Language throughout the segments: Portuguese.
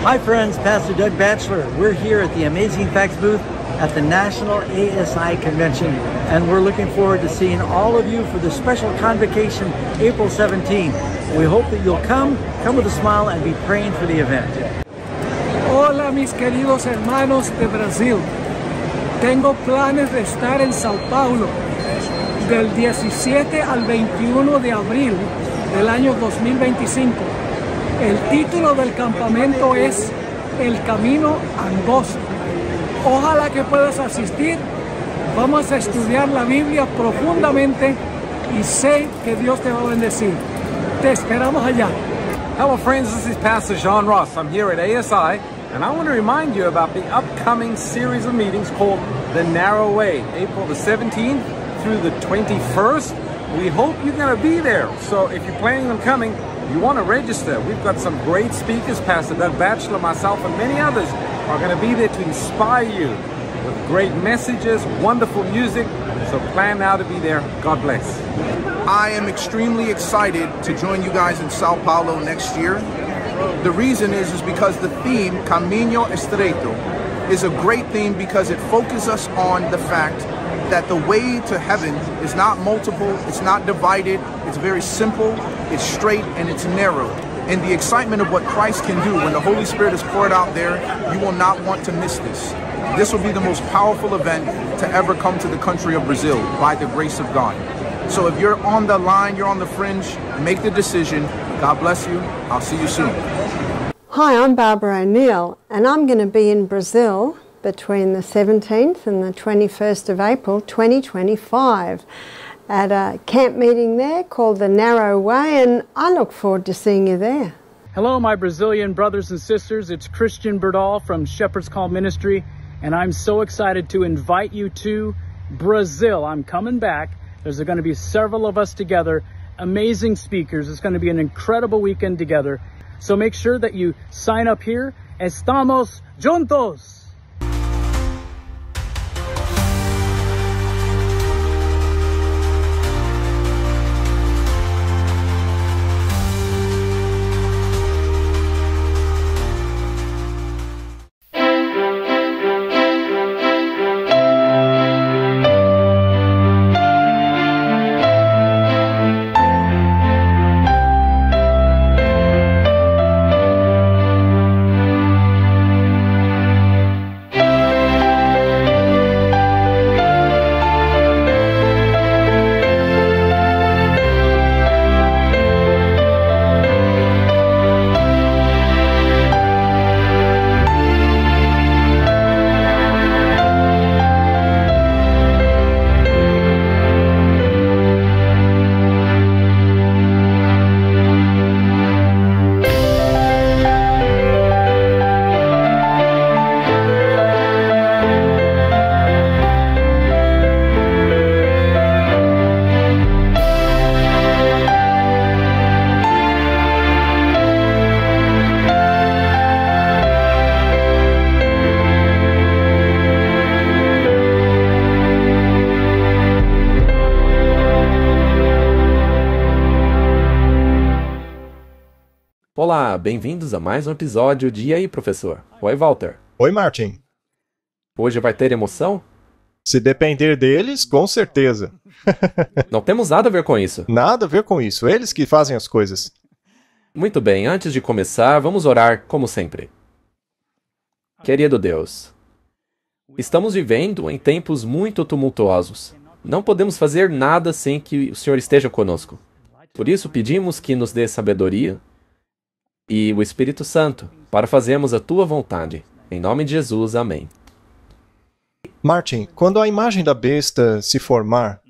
Hi friends, Pastor Doug Batchelor. We're here at the Amazing Facts booth at the National ASI Convention, and we're looking forward to seeing all of you for the special convocation April 17th. We hope that you'll come with a smile, and be praying for the event. Hola mis queridos hermanos de Brasil. Tengo planes de estar en Sao Paulo del 17 al 21 de abril del año 2025. El título del campamento es El Camino Angosto. Ojalá que puedas asistir. Vamos a estudiar la Biblia profundamente y sé que Dios te va a bendecir. Te esperamos allá. Hello friends, this is Pastor John Ross. I'm here at ASI, and I want to remind you about the upcoming series of meetings called The Narrow Way, April the 17th through the 21st. We hope you're going to be there. So if you're planning on coming, you want to register. We've got some great speakers, Pastor Doug Batchelor, myself, and many others are going to be there to inspire you with great messages, wonderful music. So plan now to be there. God bless. I am extremely excited to join you guys in Sao Paulo next year. The reason is because the theme, Caminho Estreito, is a great theme because it focuses us on the fact that the way to heaven is not multiple, it's not divided, it's very simple, it's straight, and it's narrow. And the excitement of what Christ can do when the Holy Spirit is poured out there, you will not want to miss this. This will be the most powerful event to ever come to the country of Brazil by the grace of God. So if you're on the line, you're on the fringe, make the decision. God bless you. I'll see you soon. Hi, I'm Barbara O'Neill, and I'm going to be in Brazil between the 17th and the 21st of April 2025 at a camp meeting there called The Narrow Way, and I look forward to seeing you there. Hello, my Brazilian brothers and sisters. It's Christian Berdal from Shepherd's Call Ministry, and I'm so excited to invite you to Brazil. I'm coming back. There's going to be several of us together, amazing speakers. It's going to be an incredible weekend together. So make sure that you sign up here. Estamos juntos! Olá, bem-vindos a mais um episódio de E aí, professor? Oi, Walter. Oi, Martin. Hoje vai ter emoção? Se depender deles, com certeza. Não temos nada a ver com isso. Nada a ver com isso, eles que fazem as coisas. Muito bem, antes de começar, vamos orar como sempre. Querido Deus, estamos vivendo em tempos muito tumultuosos. Não podemos fazer nada sem que o Senhor esteja conosco. Por isso pedimos que nos dê sabedoria e o Espírito Santo, para fazermos a Tua vontade. Em nome de Jesus, amém. Martin, quando a imagem da besta se formar,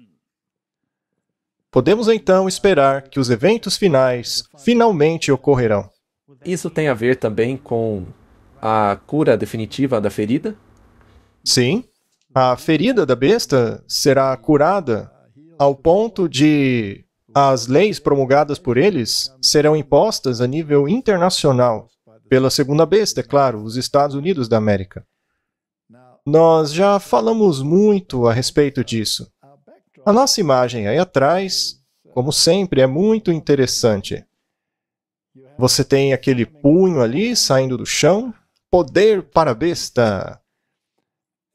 podemos então esperar que os eventos finais finalmente ocorrerão. Isso tem a ver também com a cura definitiva da ferida? Sim, a ferida da besta será curada ao ponto de as leis promulgadas por eles serão impostas a nível internacional, pela segunda besta, é claro, os Estados Unidos da América. Nós já falamos muito a respeito disso. A nossa imagem aí atrás, como sempre, é muito interessante. Você tem aquele punho ali saindo do chão. Poder para a besta.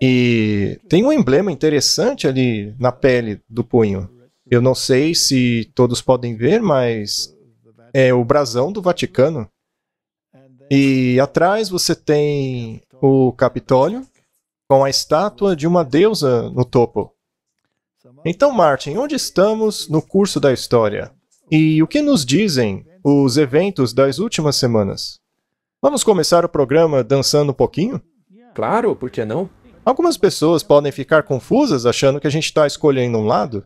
E tem um emblema interessante ali na pele do punho. Eu não sei se todos podem ver, mas é o brasão do Vaticano. E atrás você tem o Capitólio com a estátua de uma deusa no topo. Então, Martin, onde estamos no curso da história? E o que nos dizem os eventos das últimas semanas? Vamos começar o programa dançando um pouquinho? Claro, por que não? Algumas pessoas podem ficar confusas achando que a gente está escolhendo um lado.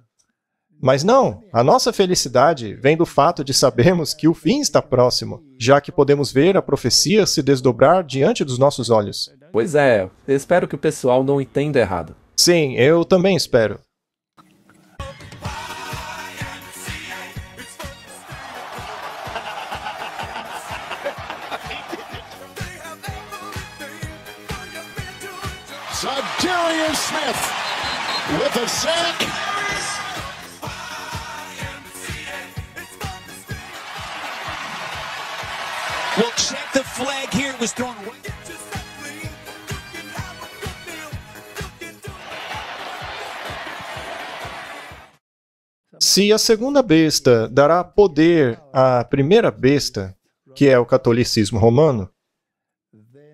Mas não, a nossa felicidade vem do fato de sabermos que o fim está próximo, já que podemos ver a profecia se desdobrar diante dos nossos olhos. Pois é, eu espero que o pessoal não entenda errado. Sim, eu também espero. Darius Smith with a sack. We'll check the flag here. It was thrown right. Se a segunda besta dará poder à primeira besta, que é o catolicismo romano,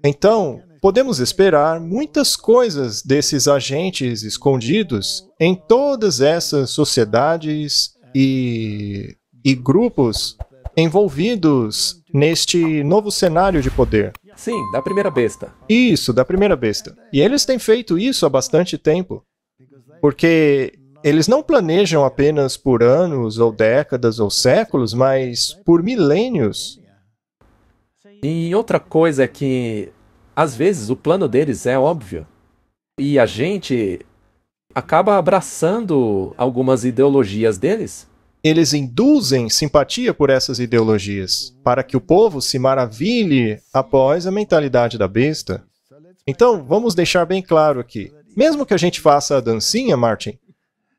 então podemos esperar muitas coisas desses agentes escondidos em todas essas sociedades e grupos envolvidos neste novo cenário de poder. Sim, da primeira besta. Isso, da primeira besta. E eles têm feito isso há bastante tempo, porque eles não planejam apenas por anos, ou décadas, ou séculos, mas por milênios. E outra coisa é que às vezes o plano deles é óbvio e a gente acaba abraçando algumas ideologias deles. Eles induzem simpatia por essas ideologias, para que o povo se maravilhe após a mentalidade da besta. Então, vamos deixar bem claro aqui. Mesmo que a gente faça a dancinha, Martin,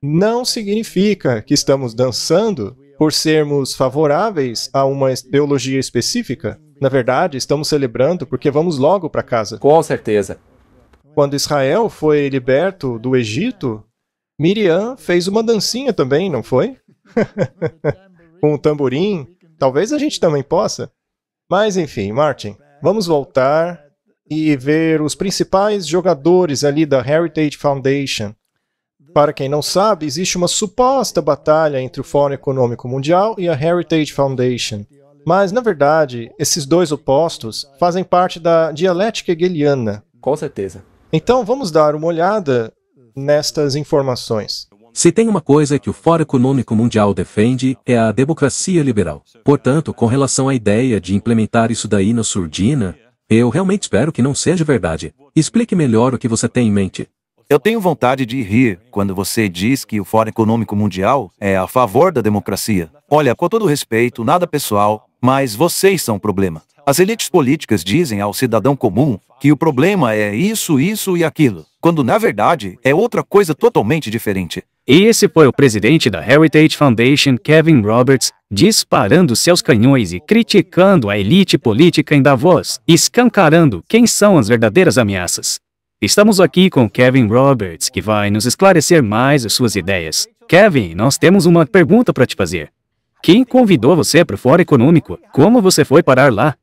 não significa que estamos dançando por sermos favoráveis a uma ideologia específica. Na verdade, estamos celebrando porque vamos logo para casa. Com certeza. Quando Israel foi liberto do Egito, Miriam fez uma dancinha também, não foi? Com um tamborim. Talvez a gente também possa. Mas enfim, Martin, vamos voltar e ver os principais jogadores ali da Heritage Foundation. Para quem não sabe, existe uma suposta batalha entre o Fórum Econômico Mundial e a Heritage Foundation. Mas, na verdade, esses dois opostos fazem parte da dialética hegeliana. Com certeza. Então, vamos dar uma olhada nestas informações. Se tem uma coisa que o Fórum Econômico Mundial defende, é a democracia liberal. Portanto, com relação à ideia de implementar isso daí na surdina, eu realmente espero que não seja verdade. Explique melhor o que você tem em mente. Eu tenho vontade de rir quando você diz que o Fórum Econômico Mundial é a favor da democracia. Olha, com todo respeito, nada pessoal, mas vocês são o problema. As elites políticas dizem ao cidadão comum que o problema é isso e aquilo, quando na verdade é outra coisa totalmente diferente. E esse foi o presidente da Heritage Foundation, Kevin Roberts, disparando seus canhões e criticando a elite política em Davos, escancarando quem são as verdadeiras ameaças. Estamos aqui com Kevin Roberts, que vai nos esclarecer mais as suas ideias. Kevin, nós temos uma pergunta para te fazer. Quem convidou você para o Fórum Econômico? Como você foi parar lá?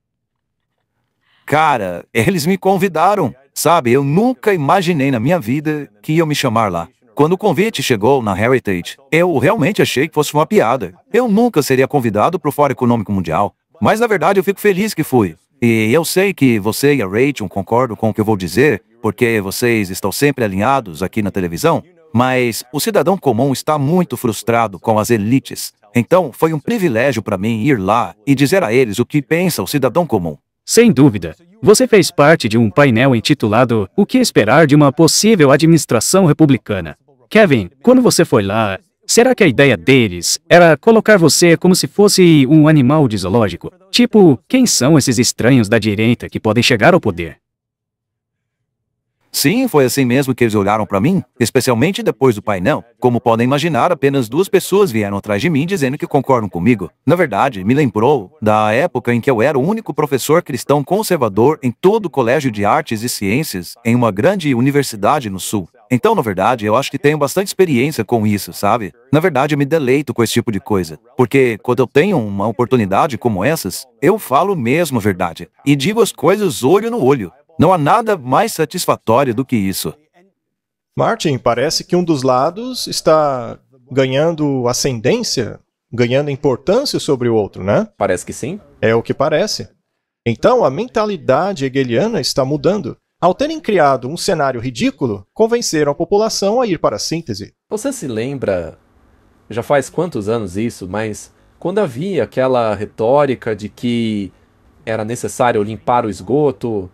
Cara, eles me convidaram. Sabe, eu nunca imaginei na minha vida que iam me chamar lá. Quando o convite chegou na Heritage, eu realmente achei que fosse uma piada. Eu nunca seria convidado para o Fórum Econômico Mundial. Mas na verdade eu fico feliz que fui. E eu sei que você e a Rachel concordam com o que eu vou dizer, porque vocês estão sempre alinhados aqui na televisão, mas o cidadão comum está muito frustrado com as elites. Então, foi um privilégio para mim ir lá e dizer a eles o que pensa o cidadão comum. Sem dúvida. Você fez parte de um painel intitulado O que esperar de uma possível administração republicana. Kevin, quando você foi lá, será que a ideia deles era colocar você como se fosse um animal de zoológico? Tipo, quem são esses estranhos da direita que podem chegar ao poder? Sim, foi assim mesmo que eles olharam para mim, especialmente depois do painel. Como podem imaginar, apenas 2 pessoas vieram atrás de mim dizendo que concordam comigo. Na verdade, me lembrou da época em que eu era o único professor cristão conservador em todo o colégio de artes e ciências em uma grande universidade no sul. Então, na verdade, eu acho que tenho bastante experiência com isso, sabe? Na verdade, eu me deleito com esse tipo de coisa. Porque quando eu tenho uma oportunidade como essas, eu falo mesmo a verdade. E digo as coisas olho no olho. Não há nada mais satisfatório do que isso. Martin, parece que um dos lados está ganhando ascendência, ganhando importância sobre o outro, né? Parece que sim. É o que parece. Então, a mentalidade hegeliana está mudando. Ao terem criado um cenário ridículo, convenceram a população a ir para a síntese. Você se lembra, já faz quantos anos isso, mas quando havia aquela retórica de que era necessário limpar o esgoto,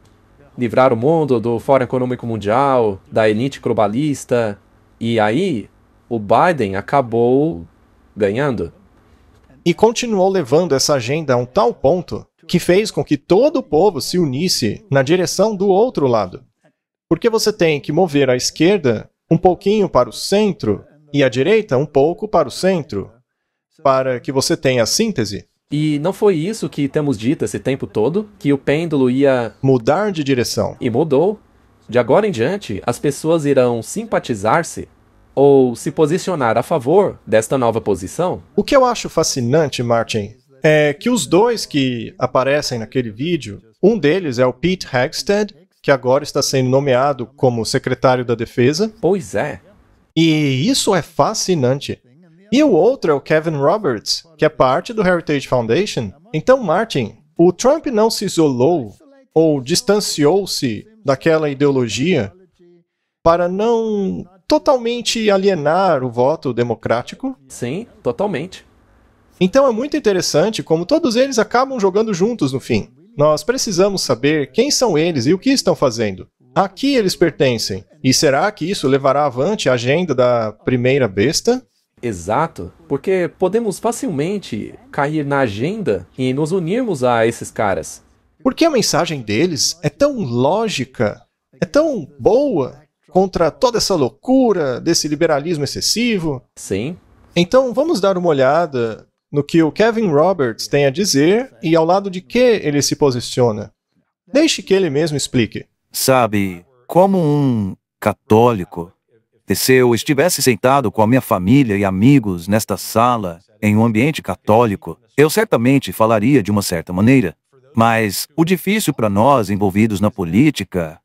livrar o mundo do Fórum Econômico Mundial, da elite globalista, e aí o Biden acabou ganhando. E continuou levando essa agenda a um tal ponto que fez com que todo o povo se unisse na direção do outro lado. Porque você tem que mover a esquerda um pouquinho para o centro e a direita um pouco para o centro, para que você tenha a síntese. E não foi isso que temos dito esse tempo todo? Que o pêndulo ia mudar de direção. E mudou. De agora em diante, as pessoas irão simpatizar-se ou se posicionar a favor desta nova posição? O que eu acho fascinante, Martin, é que os 2 que aparecem naquele vídeo, um deles é o Pete Hegseth, que agora está sendo nomeado como secretário da Defesa. Pois é. E isso é fascinante. E o outro é o Kevin Roberts, que é parte do Heritage Foundation. Então, Martin, o Trump não se isolou ou distanciou-se daquela ideologia para não totalmente alienar o voto democrático? Sim, totalmente. Então é muito interessante como todos eles acabam jogando juntos no fim. Nós precisamos saber quem são eles e o que estão fazendo. A que eles pertencem. E será que isso levará avante a agenda da primeira besta? Exato, porque podemos facilmente cair na agenda e nos unirmos a esses caras. Porque a mensagem deles é tão lógica, é tão boa contra toda essa loucura desse liberalismo excessivo. Sim. Então vamos dar uma olhada no que o Kevin Roberts tem a dizer e ao lado de que ele se posiciona. Deixe que ele mesmo explique. Sabe, como um católico, se eu estivesse sentado com a minha família e amigos nesta sala, em um ambiente católico, eu certamente falaria de uma certa maneira. Mas o difícil para nós envolvidos na política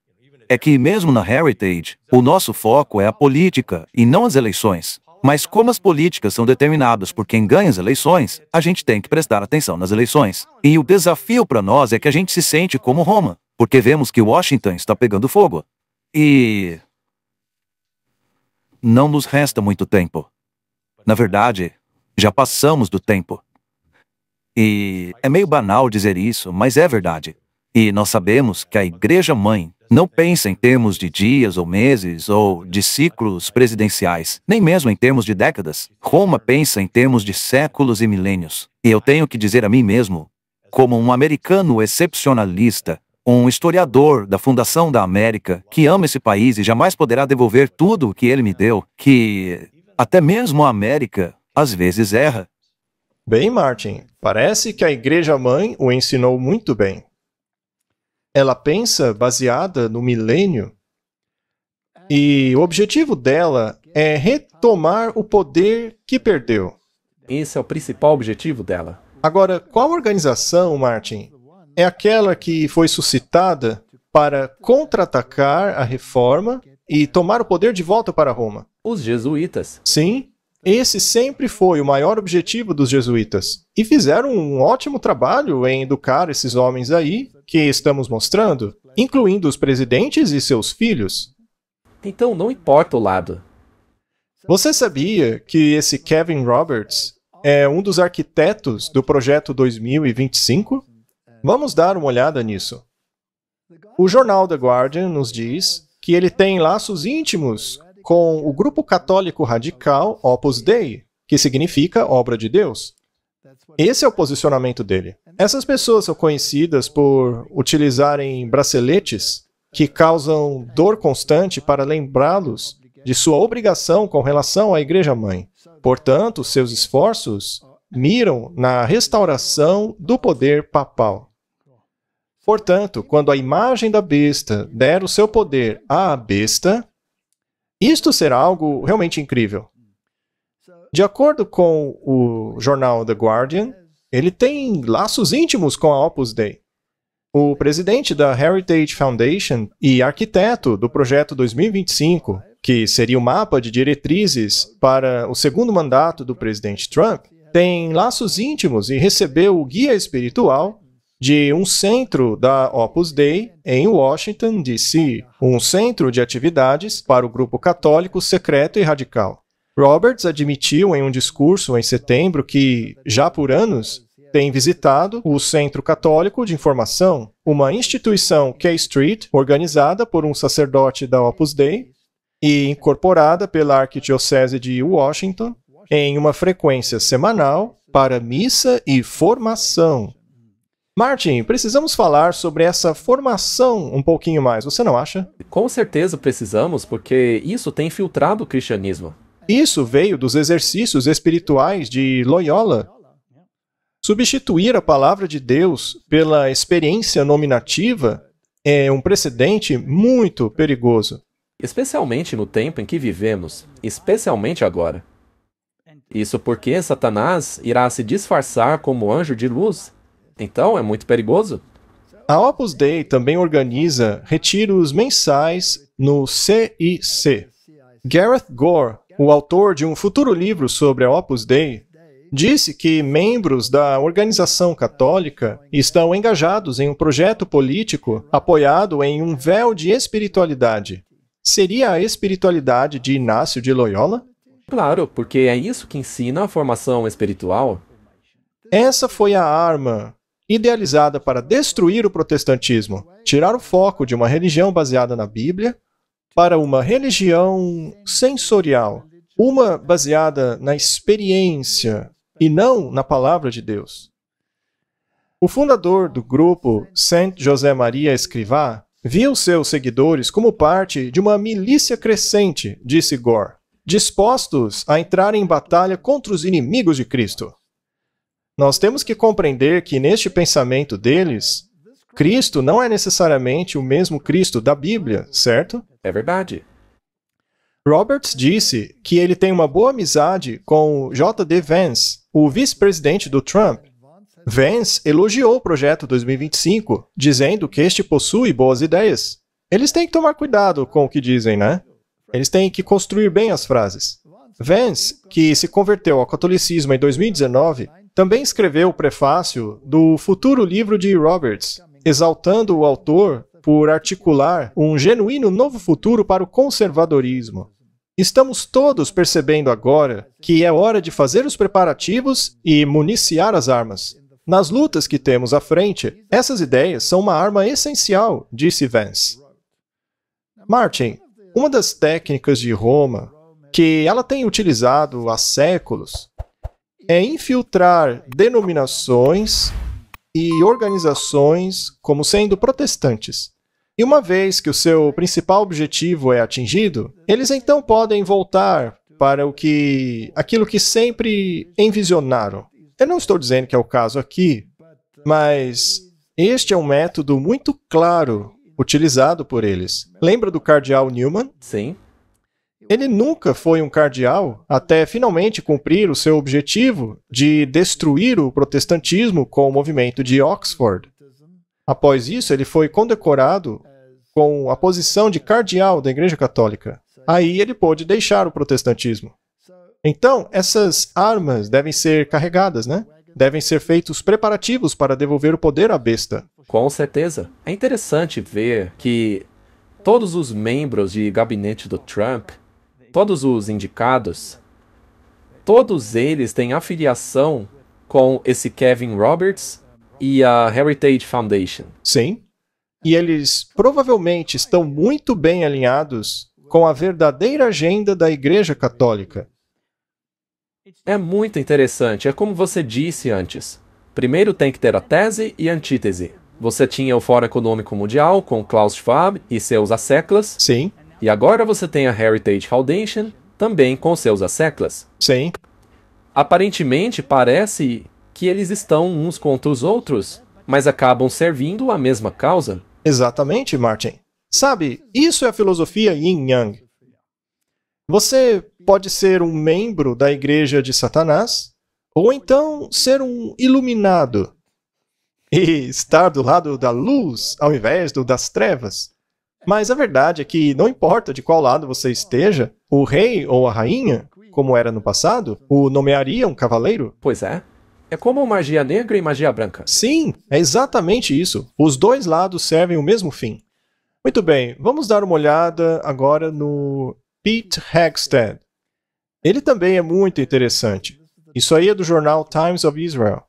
é que, mesmo na Heritage, o nosso foco é a política e não as eleições. Mas como as políticas são determinadas por quem ganha as eleições, a gente tem que prestar atenção nas eleições. E o desafio para nós é que a gente se sente como Roma, porque vemos que Washington está pegando fogo. E não nos resta muito tempo. Na verdade, já passamos do tempo. E é meio banal dizer isso, mas é verdade. E nós sabemos que a Igreja-mãe não pensa em termos de dias ou meses ou de ciclos presidenciais, nem mesmo em termos de décadas. Roma pensa em termos de séculos e milênios. E eu tenho que dizer a mim mesmo, como um americano excepcionalista, um historiador da fundação da América, que ama esse país e jamais poderá devolver tudo o que ele me deu, que até mesmo a América às vezes erra. Bem, Martin, parece que a Igreja-mãe o ensinou muito bem. Ela pensa baseada no milênio e o objetivo dela é retomar o poder que perdeu. Esse é o principal objetivo dela. Agora, qual organização, Martin, é aquela que foi suscitada para contra-atacar a reforma e tomar o poder de volta para Roma? Os jesuítas. Sim, esse sempre foi o maior objetivo dos jesuítas. E fizeram um ótimo trabalho em educar esses homens aí, que estamos mostrando, incluindo os presidentes e seus filhos. Então não importa o lado. Você sabia que esse Kevin Roberts é um dos arquitetos do Projeto 2025? Vamos dar uma olhada nisso. O jornal The Guardian nos diz que ele tem laços íntimos com o grupo católico radical Opus Dei, que significa obra de Deus. Esse é o posicionamento dele. Essas pessoas são conhecidas por utilizarem braceletes que causam dor constante para lembrá-los de sua obrigação com relação à Igreja-mãe. Portanto, seus esforços miram na restauração do poder papal. Portanto, quando a imagem da besta der o seu poder à besta, isto será algo realmente incrível. De acordo com o jornal The Guardian, ele tem laços íntimos com a Opus Dei. O presidente da Heritage Foundation e arquiteto do projeto 2025, que seria o mapa de diretrizes para o segundo mandato do presidente Trump, tem laços íntimos e recebeu o guia espiritual de um centro da Opus Dei em Washington, D.C., um centro de atividades para o grupo católico secreto e radical. Roberts admitiu em um discurso em setembro que, já por anos, tem visitado o Centro Católico de Informação, uma instituição K-Street organizada por um sacerdote da Opus Dei e incorporada pela Arquidiocese de Washington em uma frequência semanal para missa e formação. Martin, precisamos falar sobre essa formação um pouquinho mais, você não acha? Com certeza precisamos, porque isso tem infiltrado o cristianismo. Isso veio dos exercícios espirituais de Loyola. Substituir a palavra de Deus pela experiência nominativa é um precedente muito perigoso. Especialmente no tempo em que vivemos, especialmente agora. Isso porque Satanás irá se disfarçar como anjo de luz. Então é muito perigoso. A Opus Dei também organiza retiros mensais no CIC. Gareth Gore, o autor de um futuro livro sobre a Opus Dei, disse que membros da organização católica estão engajados em um projeto político apoiado em um véu de espiritualidade. Seria a espiritualidade de Inácio de Loyola? Claro, porque é isso que ensina a formação espiritual. Essa foi a arma idealizada para destruir o protestantismo, tirar o foco de uma religião baseada na Bíblia para uma religião sensorial, uma baseada na experiência e não na palavra de Deus. O fundador do grupo Saint José Maria Escrivá viu seus seguidores como parte de uma milícia crescente, disse Gore, dispostos a entrar em batalha contra os inimigos de Cristo. Nós temos que compreender que neste pensamento deles, Cristo não é necessariamente o mesmo Cristo da Bíblia, certo? É verdade. Roberts disse que ele tem uma boa amizade com J.D. Vance, o vice-presidente do Trump. Vance elogiou o projeto 2025, dizendo que este possui boas ideias. Eles têm que tomar cuidado com o que dizem, né? Eles têm que construir bem as frases. Vance, que se converteu ao catolicismo em 2019, também escreveu o prefácio do futuro livro de Roberts, exaltando o autor por articular um genuíno novo futuro para o conservadorismo. Estamos todos percebendo agora que é hora de fazer os preparativos e municiar as armas. Nas lutas que temos à frente, essas ideias são uma arma essencial, disse Vance. Martin, uma das técnicas de Roma que ela tem utilizado há séculos é infiltrar denominações e organizações como sendo protestantes. E uma vez que o seu principal objetivo é atingido, eles então podem voltar para aquilo que sempre envisionaram. Eu não estou dizendo que é o caso aqui, mas este é um método muito claro utilizado por eles. Lembra do cardeal Newman? Sim. Ele nunca foi um cardeal até finalmente cumprir o seu objetivo de destruir o protestantismo com o movimento de Oxford. Após isso, ele foi condecorado com a posição de cardeal da Igreja Católica. Aí ele pôde deixar o protestantismo. Então, essas armas devem ser carregadas, né? Devem ser feitos preparativos para devolver o poder à besta. Com certeza. É interessante ver que todos os membros de gabinete do Trump, todos os indicados, todos eles têm afiliação com esse Kevin Roberts e a Heritage Foundation. Sim. E eles provavelmente estão muito bem alinhados com a verdadeira agenda da Igreja Católica. É muito interessante. É como você disse antes. Primeiro tem que ter a tese e a antítese. Você tinha o Fórum Econômico Mundial com Klaus Schwab e seus asseclas. Sim. E agora você tem a Heritage Foundation, também com seus asseclas. Sim. Aparentemente parece que eles estão uns contra os outros, mas acabam servindo a mesma causa. Exatamente, Martin. Sabe, isso é a filosofia Yin-Yang. Você pode ser um membro da Igreja de Satanás, ou então ser um iluminado e estar do lado da luz ao invés do das trevas. Mas a verdade é que não importa de qual lado você esteja, o rei ou a rainha, como era no passado, o nomearia um cavaleiro. Pois é. É como magia negra e magia branca. Sim, é exatamente isso. Os dois lados servem o mesmo fim. Muito bem, vamos dar uma olhada agora no Pete Hegseth. Ele também é muito interessante. Isso aí é do jornal Times of Israel.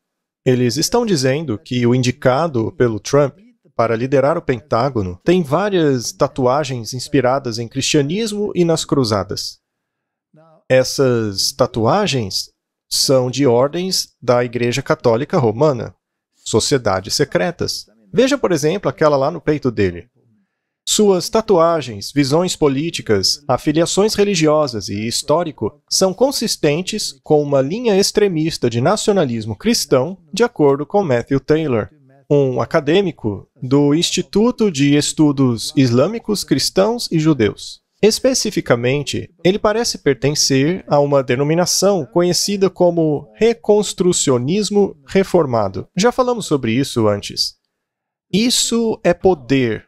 Eles estão dizendo que o indicado pelo Trump para liderar o Pentágono tem várias tatuagens inspiradas em cristianismo e nas cruzadas. Essas tatuagens são de ordens da Igreja Católica Romana, sociedades secretas. Veja, por exemplo, aquela lá no peito dele. Suas tatuagens, visões políticas, afiliações religiosas e histórico são consistentes com uma linha extremista de nacionalismo cristão, de acordo com Matthew Taylor, um acadêmico do Instituto de Estudos Islâmicos, Cristãos e Judeus. Especificamente, ele parece pertencer a uma denominação conhecida como reconstrucionismo reformado. Já falamos sobre isso antes. Isso é poder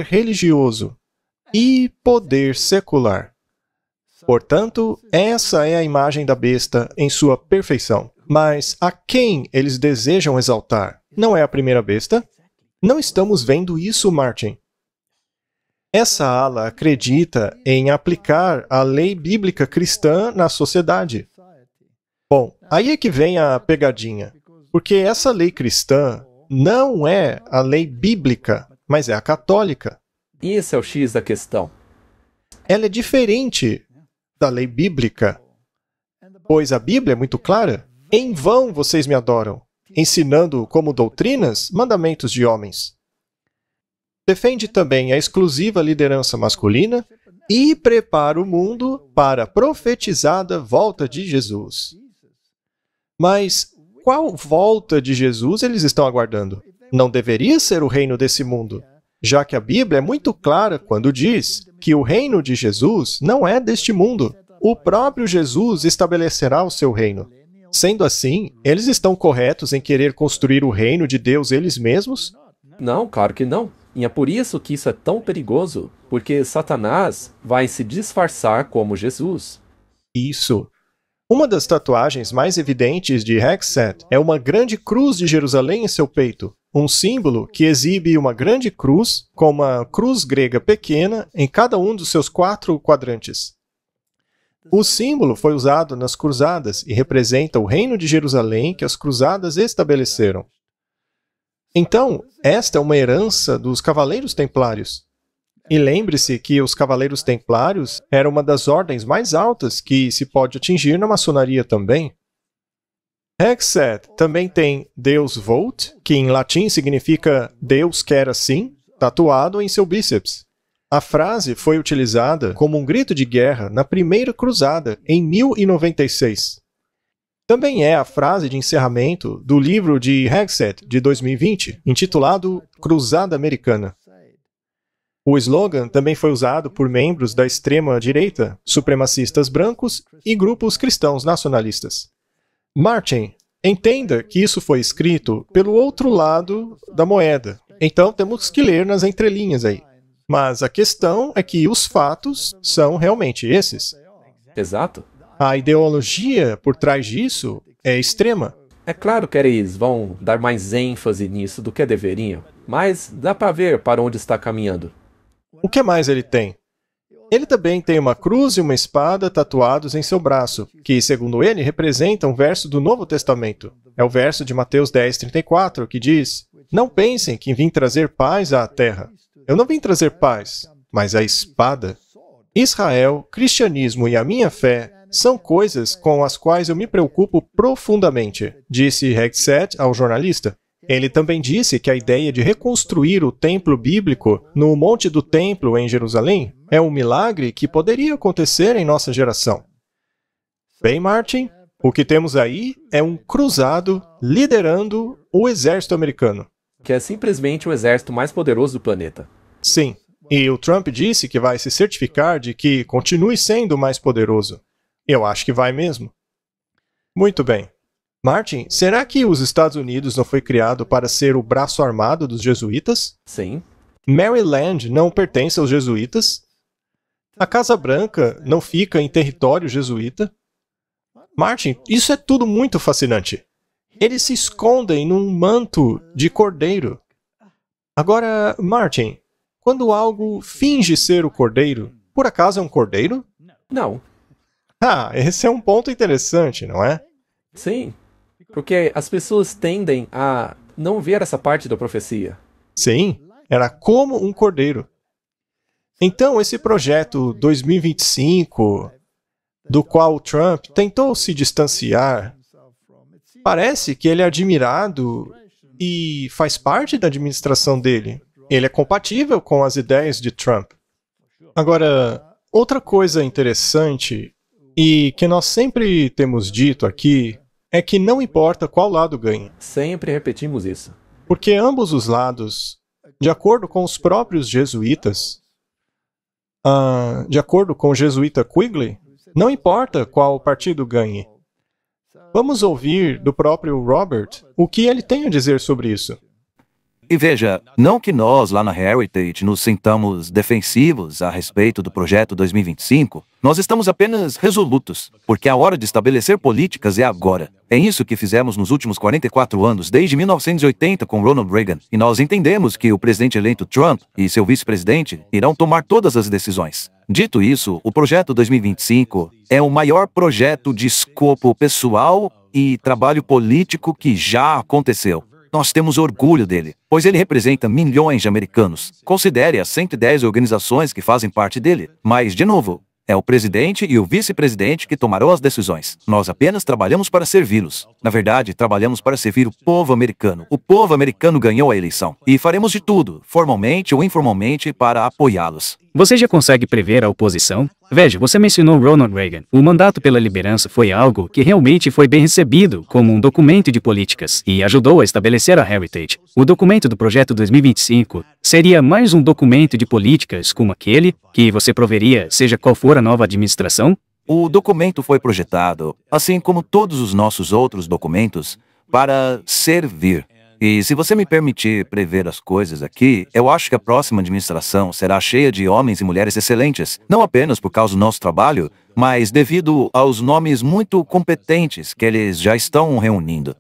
religioso e poder secular. Portanto, essa é a imagem da besta em sua perfeição. Mas a quem eles desejam exaltar? Não é a primeira besta? Não estamos vendo isso, Martin. Essa ala acredita em aplicar a lei bíblica cristã na sociedade. Bom, aí é que vem a pegadinha. Porque essa lei cristã não é a lei bíblica, mas é a católica. E esse é o X da questão. Ela é diferente da lei bíblica, pois a Bíblia é muito clara. Em vão vocês me adoram, ensinando como doutrinas mandamentos de homens. Defende também a exclusiva liderança masculina e prepara o mundo para a profetizada volta de Jesus. Mas qual volta de Jesus eles estão aguardando? Não deveria ser o reino desse mundo, já que a Bíblia é muito clara quando diz que o reino de Jesus não é deste mundo. O próprio Jesus estabelecerá o seu reino. Sendo assim, eles estão corretos em querer construir o reino de Deus eles mesmos? Não, claro que não. E é por isso que isso é tão perigoso, porque Satanás vai se disfarçar como Jesus. Isso. Uma das tatuagens mais evidentes de Hegseth é uma grande cruz de Jerusalém em seu peito, um símbolo que exibe uma grande cruz com uma cruz grega pequena em cada um dos seus 4 quadrantes. O símbolo foi usado nas cruzadas e representa o reino de Jerusalém que as cruzadas estabeleceram. Então, esta é uma herança dos Cavaleiros Templários. E lembre-se que os Cavaleiros Templários eram uma das ordens mais altas que se pode atingir na maçonaria também. Hegseth também tem Deus Vult, que em latim significa Deus quer assim, tatuado em seu bíceps. A frase foi utilizada como um grito de guerra na Primeira Cruzada, em 1096. Também é a frase de encerramento do livro de Hegseth, de 2020, intitulado Cruzada Americana. O slogan também foi usado por membros da extrema-direita, supremacistas brancos e grupos cristãos nacionalistas. Martin, entenda que isso foi escrito pelo outro lado da moeda, então temos que ler nas entrelinhas aí. Mas a questão é que os fatos são realmente esses. Exato. A ideologia por trás disso é extrema. É claro que eles vão dar mais ênfase nisso do que deveriam, mas dá para ver para onde está caminhando. O que mais ele tem? Ele também tem uma cruz e uma espada tatuados em seu braço, que, segundo ele, representam um verso do Novo Testamento. É o verso de Mateus 10:34, que diz: "Não pensem que vim trazer paz à terra. Eu não vim trazer paz, mas a espada." Israel, cristianismo e a minha fé são coisas com as quais eu me preocupo profundamente, disse Hegseth ao jornalista. Ele também disse que a ideia de reconstruir o templo bíblico no Monte do Templo em Jerusalém é um milagre que poderia acontecer em nossa geração. Bem, Martin, o que temos aí é um cruzado liderando o exército americano. Que é simplesmente o exército mais poderoso do planeta. Sim, e o Trump disse que vai se certificar de que continue sendo o mais poderoso. Eu acho que vai mesmo. Muito bem. Martin, será que os Estados Unidos não foi criado para ser o braço armado dos jesuítas? Sim. Maryland não pertence aos jesuítas? A Casa Branca não fica em território jesuíta? Martin, isso é tudo muito fascinante. Eles se escondem num manto de cordeiro. Agora, Martin, quando algo finge ser o cordeiro, por acaso é um cordeiro? Não. Ah, esse é um ponto interessante, não é? Sim. Porque as pessoas tendem a não ver essa parte da profecia. Sim, era como um cordeiro. Então, esse projeto 2025, do qual Trump tentou se distanciar, parece que ele é admirado e faz parte da administração dele. Ele é compatível com as ideias de Trump. Agora, outra coisa interessante, e que nós sempre temos dito aqui, é que não importa qual lado ganha. Sempre repetimos isso. Porque ambos os lados, de acordo com os próprios jesuítas, de acordo com o jesuíta Quigley, não importa qual partido ganhe. Vamos ouvir do próprio Robert o que ele tem a dizer sobre isso. E veja, não que nós lá na Heritage nos sintamos defensivos a respeito do projeto 2025, nós estamos apenas resolutos, porque a hora de estabelecer políticas é agora. É isso que fizemos nos últimos 44 anos, desde 1980 com Ronald Reagan, e nós entendemos que o presidente eleito Trump e seu vice-presidente irão tomar todas as decisões. Dito isso, o projeto 2025 é o maior projeto de escopo pessoal e trabalho político que já aconteceu. Nós temos orgulho dele, pois ele representa milhões de americanos. Considere as 110 organizações que fazem parte dele. Mas, de novo, é o presidente e o vice-presidente que tomarão as decisões. Nós apenas trabalhamos para servi-los. Na verdade, trabalhamos para servir o povo americano. O povo americano ganhou a eleição. E faremos de tudo, formalmente ou informalmente, para apoiá-los. Você já consegue prever a oposição? Veja, você mencionou Ronald Reagan. O mandato pela liderança foi algo que realmente foi bem recebido como um documento de políticas e ajudou a estabelecer a Heritage. O documento do Projeto 2025 seria mais um documento de políticas como aquele que você proveria, seja qual for a nova administração? O documento foi projetado, assim como todos os nossos outros documentos, para servir. E se você me permitir prever as coisas aqui, eu acho que a próxima administração será cheia de homens e mulheres excelentes, não apenas por causa do nosso trabalho, mas devido aos nomes muito competentes que eles já estão reunindo.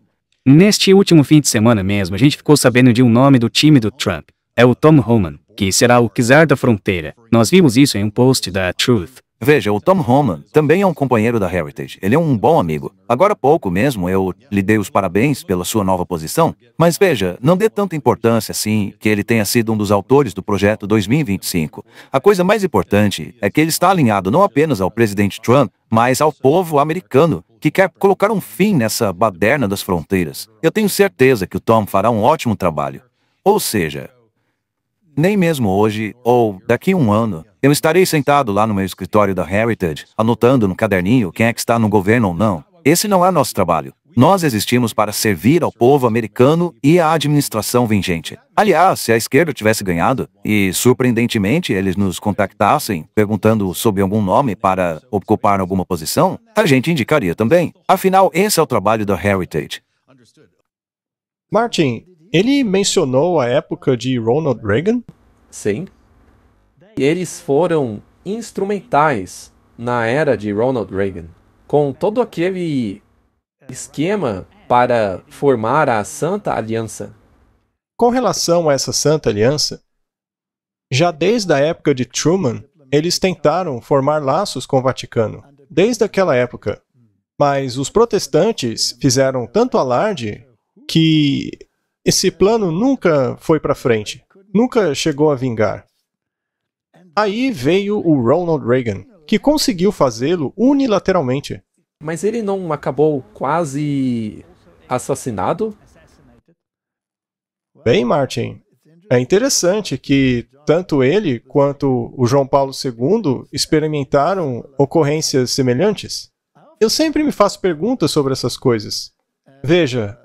Neste último fim de semana mesmo, a gente ficou sabendo de um nome do time do Trump. É o Tom Homan, que será o czar da fronteira. Nós vimos isso em um post da Truth. Veja, o Tom Homan também é um companheiro da Heritage. Ele é um bom amigo. Agora há pouco mesmo eu lhe dei os parabéns pela sua nova posição, mas veja, não dê tanta importância assim que ele tenha sido um dos autores do projeto 2025. A coisa mais importante é que ele está alinhado não apenas ao presidente Trump, mas ao povo americano, que quer colocar um fim nessa baderna das fronteiras. Eu tenho certeza que o Tom fará um ótimo trabalho. Ou seja, nem mesmo hoje, ou daqui a um ano, eu estarei sentado lá no meu escritório da Heritage, anotando no caderninho quem é que está no governo ou não. Esse não é nosso trabalho. Nós existimos para servir ao povo americano e à administração vigente. Aliás, se a esquerda tivesse ganhado, e surpreendentemente eles nos contactassem perguntando sobre algum nome para ocupar alguma posição, a gente indicaria também. Afinal, esse é o trabalho da Heritage. Martin, ele mencionou a época de Ronald Reagan? Sim. E eles foram instrumentais na era de Ronald Reagan, com todo aquele esquema para formar a Santa Aliança. Com relação a essa Santa Aliança, já desde a época de Truman, eles tentaram formar laços com o Vaticano, desde aquela época. Mas os protestantes fizeram tanto alarde que esse plano nunca foi para frente, nunca chegou a vingar. Aí veio o Ronald Reagan, que conseguiu fazê-lo unilateralmente. Mas ele não acabou quase assassinado? Bem, Martin, é interessante que tanto ele quanto o João Paulo II experimentaram ocorrências semelhantes. Eu sempre me faço perguntas sobre essas coisas. Veja,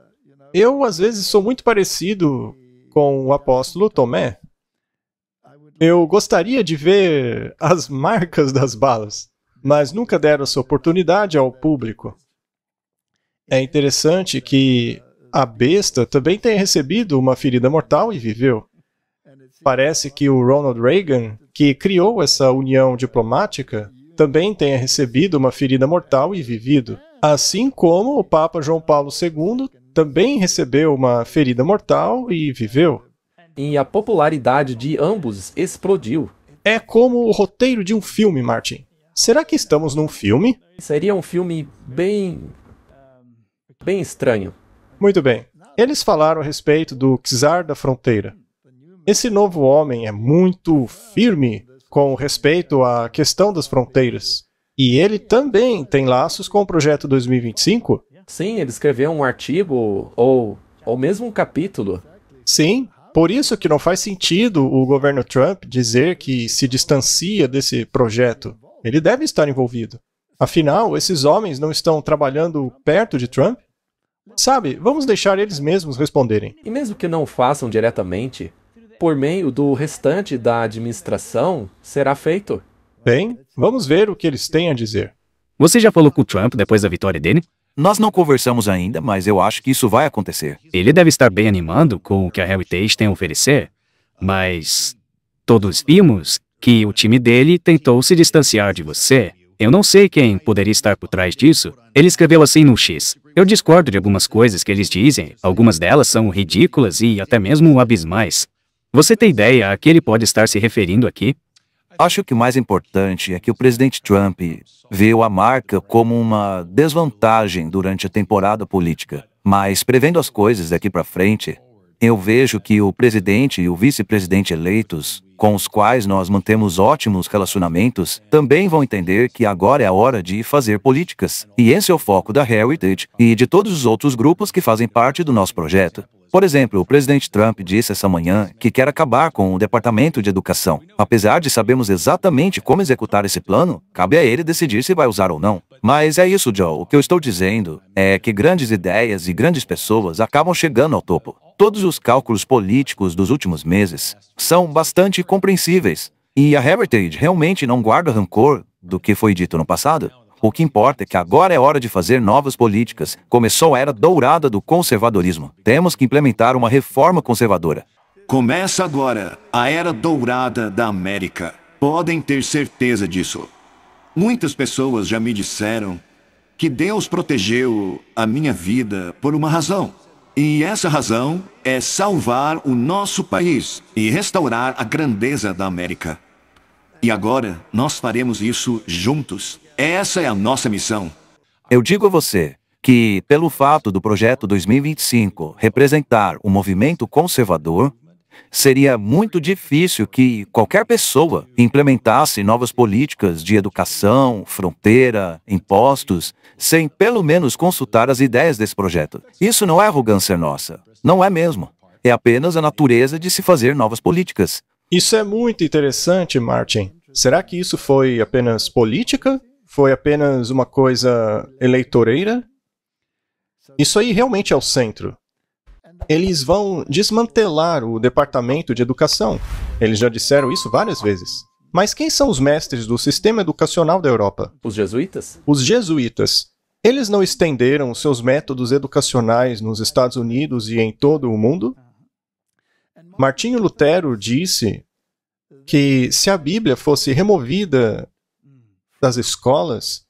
eu às vezes sou muito parecido com o apóstolo Tomé. Eu gostaria de ver as marcas das balas, mas nunca deram essa oportunidade ao público. É interessante que a besta também tenha recebido uma ferida mortal e viveu. Parece que o Ronald Reagan, que criou essa união diplomática, também tenha recebido uma ferida mortal e vivido. Assim como o Papa João Paulo II também recebeu uma ferida mortal e viveu. E a popularidade de ambos explodiu. É como o roteiro de um filme, Martin. Será que estamos num filme? Seria um filme bem estranho. Muito bem. Eles falaram a respeito do czar da fronteira. Esse novo homem é muito firme com respeito à questão das fronteiras. E ele também tem laços com o Projeto 2025? Sim, ele escreveu um artigo ou mesmo um capítulo. Sim, por isso que não faz sentido o governo Trump dizer que se distancia desse projeto. Ele deve estar envolvido. Afinal, esses homens não estão trabalhando perto de Trump? Sabe, vamos deixar eles mesmos responderem. E mesmo que não façam diretamente, por meio do restante da administração, será feito. Bem, vamos ver o que eles têm a dizer. Você já falou com o Trump depois da vitória dele? Nós não conversamos ainda, mas eu acho que isso vai acontecer. Ele deve estar bem animado com o que a Heritage tem a oferecer, mas todos vimos que o time dele tentou se distanciar de você. Eu não sei quem poderia estar por trás disso. Ele escreveu assim no X. Eu discordo de algumas coisas que eles dizem. Algumas delas são ridículas e até mesmo abismais. Você tem ideia a que ele pode estar se referindo aqui? Acho que o mais importante é que o presidente Trump viu a marca como uma desvantagem durante a temporada política. Mas, prevendo as coisas daqui para frente, eu vejo que o presidente e o vice-presidente eleitos, com os quais nós mantemos ótimos relacionamentos, também vão entender que agora é a hora de fazer políticas. E esse é o foco da Heritage e de todos os outros grupos que fazem parte do nosso projeto. Por exemplo, o presidente Trump disse essa manhã que quer acabar com o Departamento de Educação. Apesar de sabermos exatamente como executar esse plano, cabe a ele decidir se vai usar ou não. Mas é isso, Joe. O que eu estou dizendo é que grandes ideias e grandes pessoas acabam chegando ao topo. Todos os cálculos políticos dos últimos meses são bastante compreensíveis. E a Heritage realmente não guarda rancor do que foi dito no passado. O que importa é que agora é hora de fazer novas políticas. Começou a era dourada do conservadorismo. Temos que implementar uma reforma conservadora. Começa agora a era dourada da América. Podem ter certeza disso. Muitas pessoas já me disseram que Deus protegeu a minha vida por uma razão. E essa razão é salvar o nosso país e restaurar a grandeza da América. E agora nós faremos isso juntos. Essa é a nossa missão. Eu digo a você que, pelo fato do Projeto 2025 representar um movimento conservador, seria muito difícil que qualquer pessoa implementasse novas políticas de educação, fronteira, impostos, sem pelo menos consultar as ideias desse projeto. Isso não é arrogância nossa. Não é mesmo. É apenas a natureza de se fazer novas políticas. Isso é muito interessante, Martin. Será que isso foi apenas política? Foi apenas uma coisa eleitoreira? Isso aí realmente é o centro. Eles vão desmantelar o Departamento de Educação. Eles já disseram isso várias vezes. Mas quem são os mestres do sistema educacional da Europa? Os jesuítas? Os jesuítas. Eles não estenderam seus métodos educacionais nos Estados Unidos e em todo o mundo? Martinho Lutero disse que se a Bíblia fosse removida das escolas,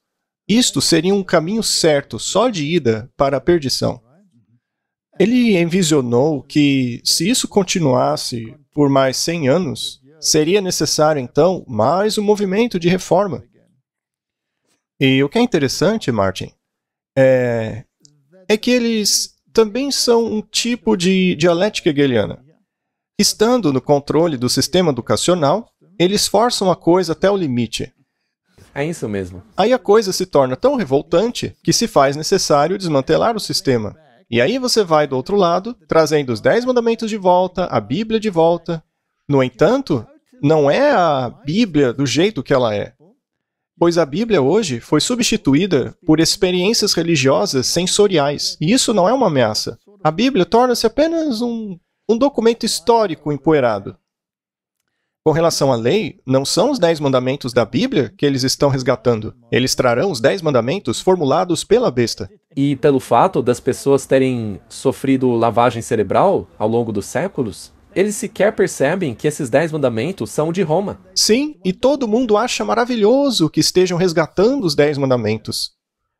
isto seria um caminho certo só de ida para a perdição. Ele envisionou que, se isso continuasse por mais 100 anos, seria necessário, então, mais um movimento de reforma. E o que é interessante, Martin, é que eles também são um tipo de dialética hegeliana. Estando no controle do sistema educacional, eles forçam a coisa até o limite. É isso mesmo. Aí a coisa se torna tão revoltante que se faz necessário desmantelar o sistema. E aí você vai do outro lado, trazendo os 10 mandamentos de volta, a Bíblia de volta. No entanto, não é a Bíblia do jeito que ela é. Pois a Bíblia hoje foi substituída por experiências religiosas sensoriais. E isso não é uma ameaça. A Bíblia torna-se apenas um documento histórico empoeirado. Com relação à lei, não são os 10 mandamentos da Bíblia que eles estão resgatando. Eles trarão os 10 mandamentos formulados pela besta. E pelo fato das pessoas terem sofrido lavagem cerebral ao longo dos séculos, eles sequer percebem que esses 10 mandamentos são de Roma. Sim, e todo mundo acha maravilhoso que estejam resgatando os 10 mandamentos.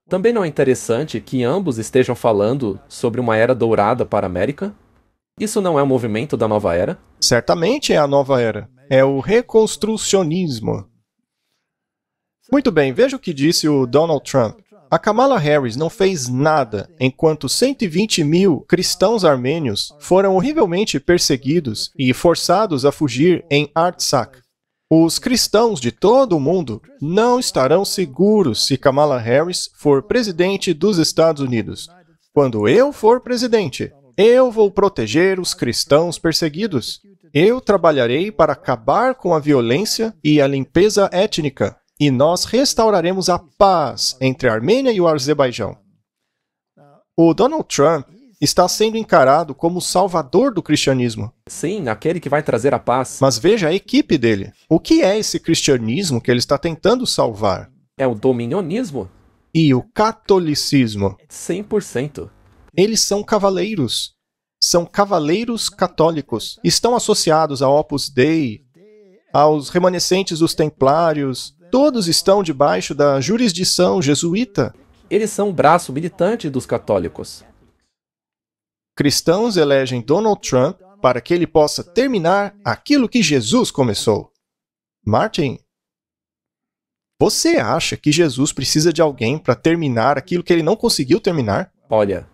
Também não é interessante que ambos estejam falando sobre uma era dourada para a América? Isso não é um movimento da nova era? Certamente é a nova era. É o reconstrucionismo. Muito bem, veja o que disse o Donald Trump. A Kamala Harris não fez nada enquanto 120 mil cristãos armênios foram horrivelmente perseguidos e forçados a fugir em Artsakh. Os cristãos de todo o mundo não estarão seguros se Kamala Harris for presidente dos Estados Unidos. Quando eu for presidente, eu vou proteger os cristãos perseguidos. Eu trabalharei para acabar com a violência e a limpeza étnica. E nós restauraremos a paz entre a Armênia e o Azerbaijão. O Donald Trump está sendo encarado como o salvador do cristianismo. Sim, aquele que vai trazer a paz. Mas veja a equipe dele. O que é esse cristianismo que ele está tentando salvar? É o dominionismo. E o catolicismo. 100%. Eles são cavaleiros. São cavaleiros católicos. Estão associados ao Opus Dei, aos remanescentes dos Templários. Todos estão debaixo da jurisdição jesuíta. Eles são o braço militante dos católicos. Cristãos elegem Donald Trump para que ele possa terminar aquilo que Jesus começou. Martin, você acha que Jesus precisa de alguém para terminar aquilo que ele não conseguiu terminar? Olha,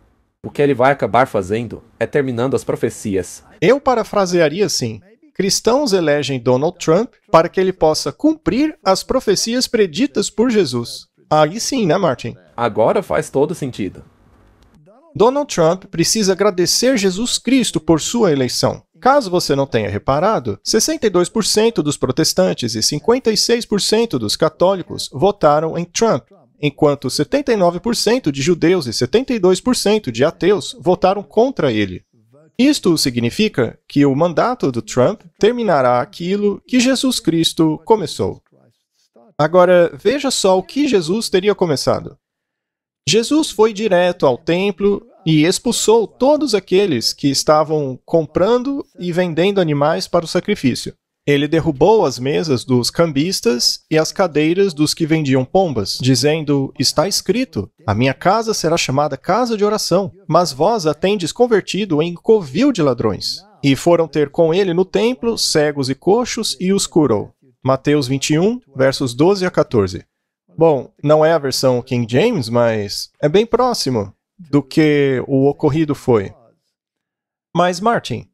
o que ele vai acabar fazendo é terminando as profecias. Eu parafrasearia assim. Cristãos elegem Donald Trump para que ele possa cumprir as profecias preditas por Jesus. Aí sim, né, Martin? Agora faz todo sentido. Donald Trump precisa agradecer Jesus Cristo por sua eleição. Caso você não tenha reparado, 62% dos protestantes e 56% dos católicos votaram em Trump, enquanto 79% de judeus e 72% de ateus votaram contra ele. Isto significa que o mandato do Trump terminará aquilo que Jesus Cristo começou. Agora, veja só o que Jesus teria começado. Jesus foi direto ao templo e expulsou todos aqueles que estavam comprando e vendendo animais para o sacrifício. Ele derrubou as mesas dos cambistas e as cadeiras dos que vendiam pombas, dizendo, está escrito, a minha casa será chamada casa de oração, mas vós a tendes convertido em covil de ladrões. E foram ter com ele no templo cegos e coxos e os curou. Mateus 21, versos 12 a 14. Bom, não é a versão King James, mas é bem próximo do que o ocorrido foi. Mas, Martin,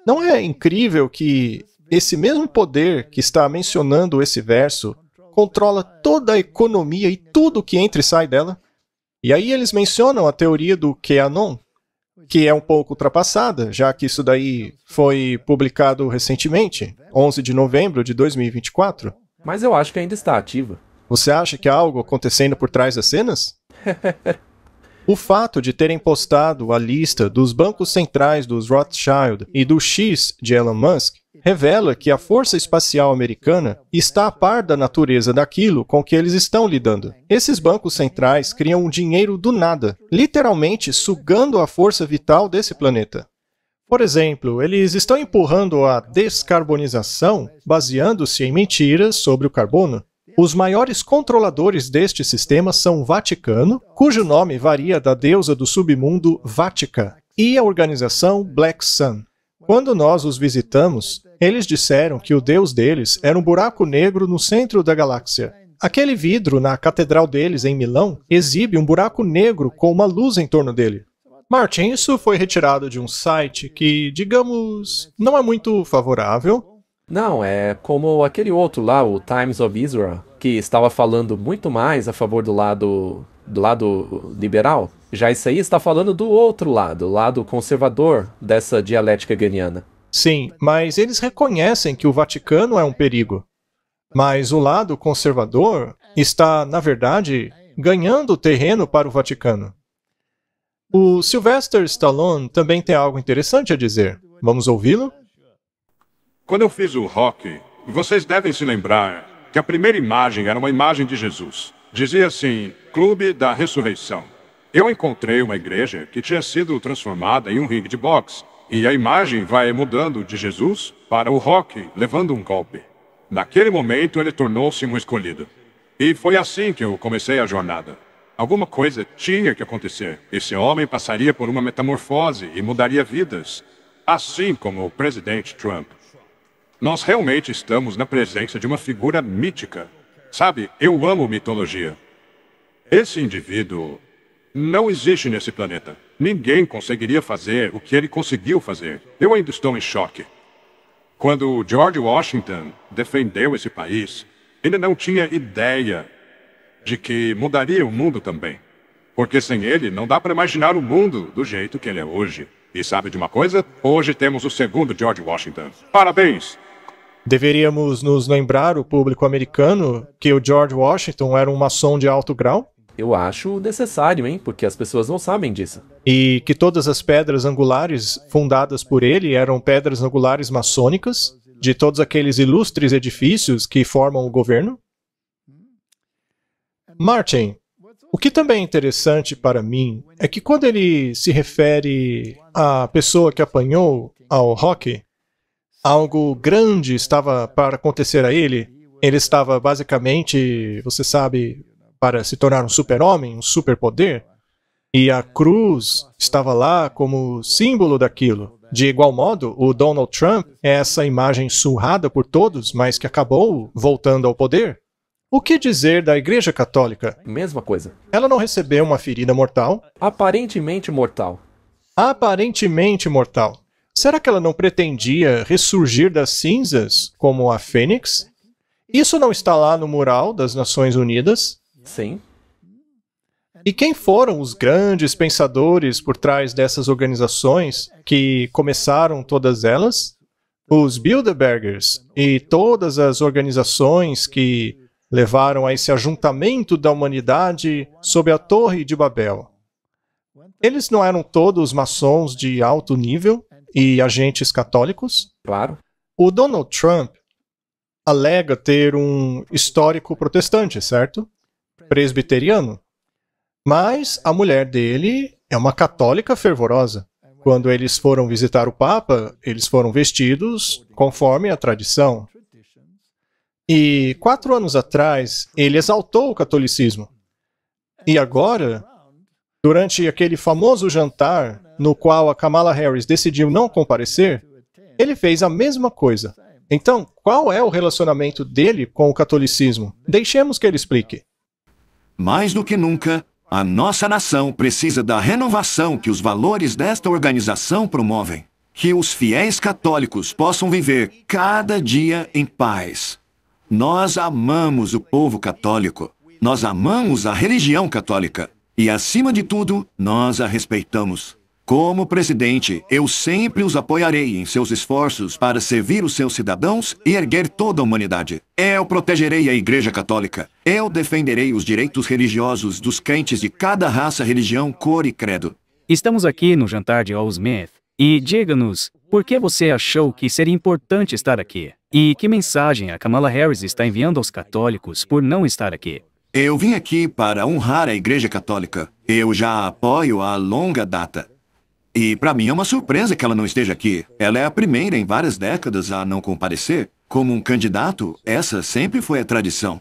não é incrível que esse mesmo poder que está mencionando esse verso controla toda a economia e tudo que entra e sai dela? E aí eles mencionam a teoria do QAnon, que é um pouco ultrapassada, já que isso daí foi publicado recentemente, 11 de novembro de 2024. Mas eu acho que ainda está ativa. Você acha que há algo acontecendo por trás das cenas? O fato de terem postado a lista dos bancos centrais dos Rothschild e do X de Elon Musk revela que a Força Espacial Americana está a par da natureza daquilo com que eles estão lidando. Esses bancos centrais criam um dinheiro do nada, literalmente sugando a força vital desse planeta. Por exemplo, eles estão empurrando a descarbonização baseando-se em mentiras sobre o carbono. Os maiores controladores deste sistema são o Vaticano, cujo nome varia da deusa do submundo Vatica, e a organização Black Sun. Quando nós os visitamos, eles disseram que o deus deles era um buraco negro no centro da galáxia. Aquele vidro na catedral deles em Milão exibe um buraco negro com uma luz em torno dele. Martin, isso foi retirado de um site que, digamos, não é muito favorável. Não, é como aquele outro lá, o Times of Israel, que estava falando muito mais a favor do lado liberal, Já isso aí está falando do outro lado, o lado conservador dessa dialética hegeliana. Sim, mas eles reconhecem que o Vaticano é um perigo. Mas o lado conservador está, na verdade, ganhando terreno para o Vaticano. O Sylvester Stallone também tem algo interessante a dizer. Vamos ouvi-lo? Quando eu fiz o rock, vocês devem se lembrar que a primeira imagem era uma imagem de Jesus. Dizia assim, Clube da Ressurreição. Eu encontrei uma igreja que tinha sido transformada em um ringue de boxe. E a imagem vai mudando de Jesus para o rock, levando um golpe. Naquele momento ele tornou-se um escolhido. E foi assim que eu comecei a jornada. Alguma coisa tinha que acontecer. Esse homem passaria por uma metamorfose e mudaria vidas. Assim como o presidente Trump. Nós realmente estamos na presença de uma figura mítica. Sabe, eu amo mitologia. Esse indivíduo não existe nesse planeta. Ninguém conseguiria fazer o que ele conseguiu fazer. Eu ainda estou em choque. Quando George Washington defendeu esse país, ele não tinha ideia de que mudaria o mundo também. Porque sem ele, não dá para imaginar o mundo do jeito que ele é hoje. E sabe de uma coisa? Hoje temos o segundo George Washington. Parabéns! Deveríamos nos lembrar, o público americano, que o George Washington era um maçom de alto grau? Eu acho necessário, hein? Porque as pessoas não sabem disso. E que todas as pedras angulares fundadas por ele eram pedras angulares maçônicas, de todos aqueles ilustres edifícios que formam o governo? Martin, o que também é interessante para mim é que quando ele se refere à pessoa que apanhou ao rock, algo grande estava para acontecer a ele. Ele estava basicamente, você sabe, para se tornar um super-homem, um superpoder. E a cruz estava lá como símbolo daquilo. De igual modo, o Donald Trump é essa imagem surrada por todos, mas que acabou voltando ao poder. O que dizer da Igreja Católica? Mesma coisa. Ela não recebeu uma ferida mortal? Aparentemente mortal. Aparentemente mortal. Será que ela não pretendia ressurgir das cinzas, como a Fênix? Isso não está lá no mural das Nações Unidas? Sim. E quem foram os grandes pensadores por trás dessas organizações que começaram todas elas? Os Bilderbergers e todas as organizações que levaram a esse ajuntamento da humanidade sob a Torre de Babel. Eles não eram todos maçons de alto nível e agentes católicos? Claro. O Donald Trump alega ter um histórico protestante, certo? Presbiteriano. Mas a mulher dele é uma católica fervorosa. Quando eles foram visitar o Papa, eles foram vestidos conforme a tradição. E 4 anos atrás, ele exaltou o catolicismo. E agora, durante aquele famoso jantar, no qual a Kamala Harris decidiu não comparecer, ele fez a mesma coisa. Então, qual é o relacionamento dele com o catolicismo? Deixemos que ele explique. Mais do que nunca, a nossa nação precisa da renovação que os valores desta organização promovem. Que os fiéis católicos possam viver cada dia em paz. Nós amamos o povo católico. Nós amamos a religião católica. E, acima de tudo, nós a respeitamos. Como presidente, eu sempre os apoiarei em seus esforços para servir os seus cidadãos e erguer toda a humanidade. Eu protegerei a Igreja Católica. Eu defenderei os direitos religiosos dos crentes de cada raça, religião, cor e credo. Estamos aqui no jantar de Al Smith. E diga-nos, por que você achou que seria importante estar aqui? E que mensagem a Kamala Harris está enviando aos católicos por não estar aqui? Eu vim aqui para honrar a Igreja Católica. Eu já a apoio há longa data. E para mim é uma surpresa que ela não esteja aqui. Ela é a primeira em várias décadas a não comparecer. Como um candidato, essa sempre foi a tradição.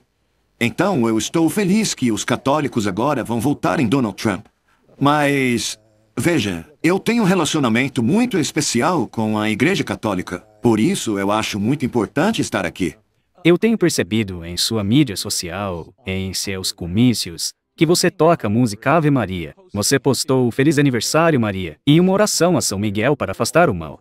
Então eu estou feliz que os católicos agora vão votar em Donald Trump. Mas, veja, eu tenho um relacionamento muito especial com a Igreja Católica. Por isso eu acho muito importante estar aqui. Eu tenho percebido em sua mídia social, em seus comícios, que você toca a música Ave Maria. Você postou Feliz Aniversário Maria e uma oração a São Miguel para afastar o mal.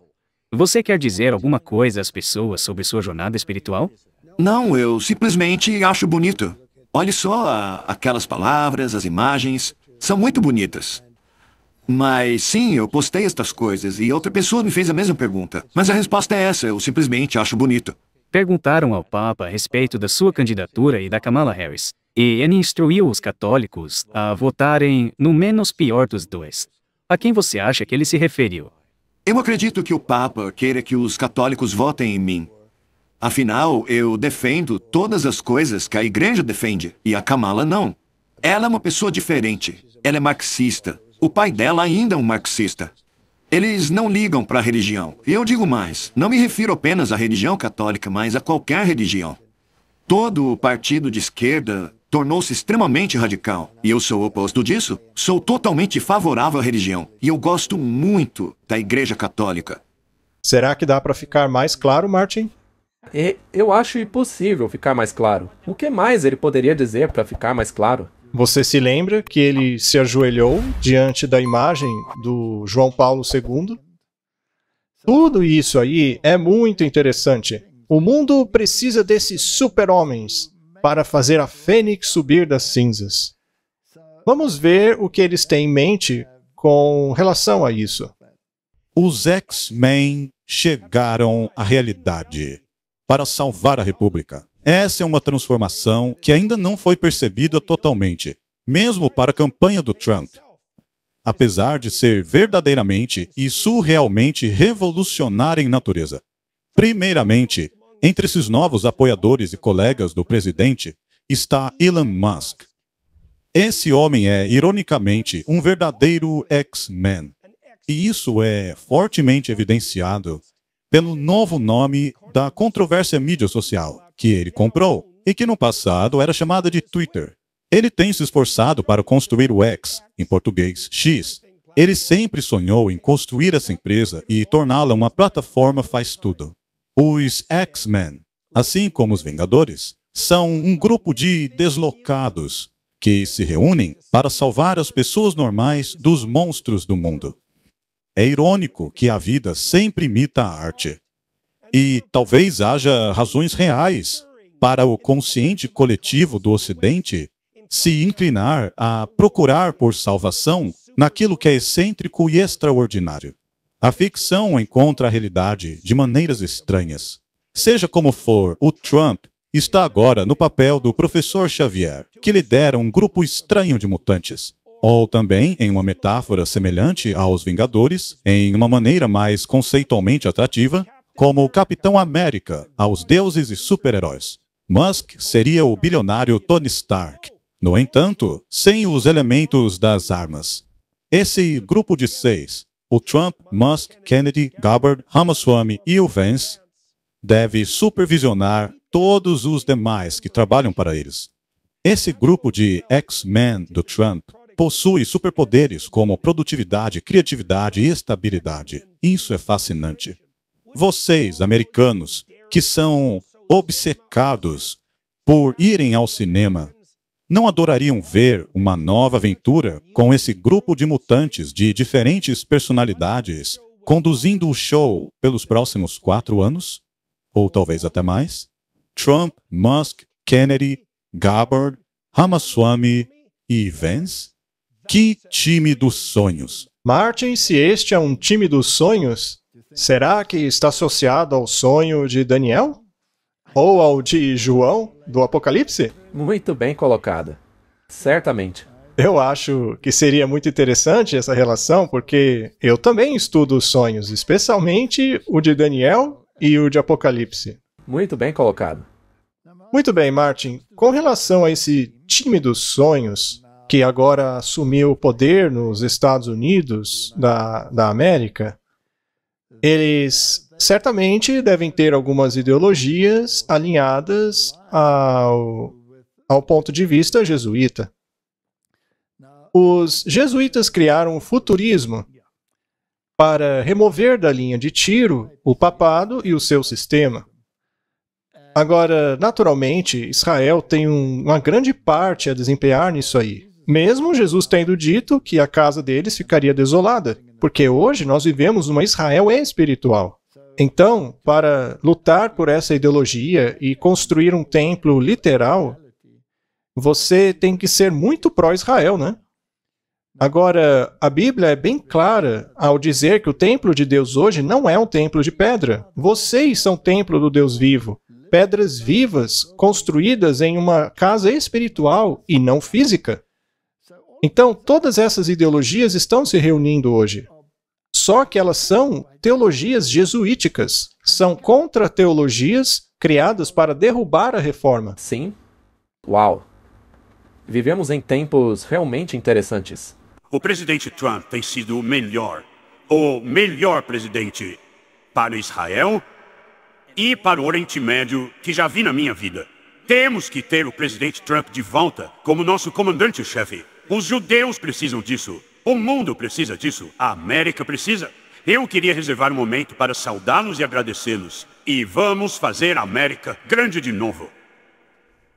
Você quer dizer alguma coisa às pessoas sobre sua jornada espiritual? Não, eu simplesmente acho bonito. Olhe só aquelas palavras, as imagens, são muito bonitas. Mas sim, eu postei estas coisas e outra pessoa me fez a mesma pergunta. Mas a resposta é essa, eu simplesmente acho bonito. Perguntaram ao Papa a respeito da sua candidatura e da Kamala Harris, e ele instruiu os católicos a votarem no menos pior dos dois. A quem você acha que ele se referiu? Eu acredito que o Papa queira que os católicos votem em mim. Afinal, eu defendo todas as coisas que a igreja defende, e a Kamala não. Ela é uma pessoa diferente. Ela é marxista. O pai dela ainda é um marxista. Eles não ligam para a religião. E eu digo mais, não me refiro apenas à religião católica, mas a qualquer religião. Todo o partido de esquerda tornou-se extremamente radical. E eu sou o oposto disso. Sou totalmente favorável à religião. E eu gosto muito da Igreja Católica. Será que dá para ficar mais claro, Martin? Eu acho impossível ficar mais claro. O que mais ele poderia dizer para ficar mais claro? Você se lembra que ele se ajoelhou diante da imagem do João Paulo II? Tudo isso aí é muito interessante. O mundo precisa desses super-homens para fazer a fênix subir das cinzas. Vamos ver o que eles têm em mente com relação a isso. Os X-Men chegaram à realidade para salvar a República. Essa é uma transformação que ainda não foi percebida totalmente, mesmo para a campanha do Trump. Apesar de ser verdadeiramente e surrealmente revolucionária em natureza. Primeiramente, entre esses novos apoiadores e colegas do presidente está Elon Musk. Esse homem é, ironicamente, um verdadeiro X-Men. E isso é fortemente evidenciado pelo novo nome da controvérsia mídia social que ele comprou e que no passado era chamada de Twitter. Ele tem se esforçado para construir o X, em português X. Ele sempre sonhou em construir essa empresa e torná-la uma plataforma faz tudo. Os X-Men, assim como os Vingadores, são um grupo de deslocados que se reúnem para salvar as pessoas normais dos monstros do mundo. É irônico que a vida sempre imita a arte. E talvez haja razões reais para o consciente coletivo do Ocidente se inclinar a procurar por salvação naquilo que é excêntrico e extraordinário. A ficção encontra a realidade de maneiras estranhas. Seja como for, o Trump está agora no papel do professor Xavier, que lidera um grupo estranho de mutantes. Ou também, em uma metáfora semelhante aos Vingadores, em uma maneira mais conceitualmente atrativa, como o Capitão América aos deuses e super-heróis. Musk seria o bilionário Tony Stark, no entanto, sem os elementos das armas. Esse grupo de 6, o Trump, Musk, Kennedy, Gabbard, Ramaswamy e o Vance, deve supervisionar todos os demais que trabalham para eles. Esse grupo de X-Men do Trump possui superpoderes como produtividade, criatividade e estabilidade. Isso é fascinante. Vocês, americanos, que são obcecados por irem ao cinema, não adorariam ver uma nova aventura com esse grupo de mutantes de diferentes personalidades conduzindo o show pelos próximos 4 anos? Ou talvez até mais? Trump, Musk, Kennedy, Gabbard, Ramaswamy e Vance? Que time dos sonhos! Martin, se este é um time dos sonhos, será que está associado ao sonho de Daniel? Ou ao de João, do Apocalipse? Muito bem colocada. Certamente. Eu acho que seria muito interessante essa relação, porque eu também estudo os sonhos, especialmente o de Daniel e o de Apocalipse. Muito bem colocado. Muito bem, Martin. Com relação a esse time dos sonhos, que agora assumiu o poder nos Estados Unidos da América, eles certamente devem ter algumas ideologias alinhadas ao ponto de vista jesuíta. Os jesuítas criaram o futurismo para remover da linha de tiro o papado e o seu sistema. Agora, naturalmente, Israel tem uma grande parte a desempenhar nisso aí. Mesmo Jesus tendo dito que a casa deles ficaria desolada, porque hoje nós vivemos uma Israel espiritual. Então, para lutar por essa ideologia e construir um templo literal, você tem que ser muito pró-Israel, né? Agora, a Bíblia é bem clara ao dizer que o templo de Deus hoje não é um templo de pedra. Vocês são templo do Deus vivo. Pedras vivas construídas em uma casa espiritual e não física. Então, todas essas ideologias estão se reunindo hoje. Só que elas são teologias jesuíticas. São contra-teologias criadas para derrubar a reforma. Sim. Uau. Vivemos em tempos realmente interessantes. O presidente Trump tem sido o melhor presidente para Israel e para o Oriente Médio que já vi na minha vida. Temos que ter o presidente Trump de volta como nosso comandante-chefe. Os judeus precisam disso. O mundo precisa disso. A América precisa. Eu queria reservar um momento para saudá-los e agradecê-los. E vamos fazer a América grande de novo.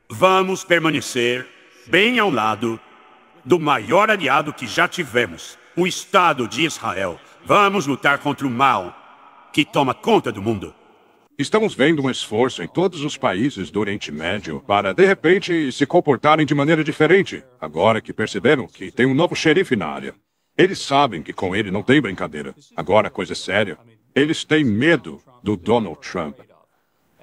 Vamos permanecer bem ao lado do maior aliado que já tivemos, o Estado de Israel. Vamos lutar contra o mal que toma conta do mundo. Estamos vendo um esforço em todos os países do Oriente Médio para, de repente, se comportarem de maneira diferente, agora que perceberam que tem um novo xerife na área. Eles sabem que com ele não tem brincadeira. Agora a coisa é séria. Eles têm medo do Donald Trump.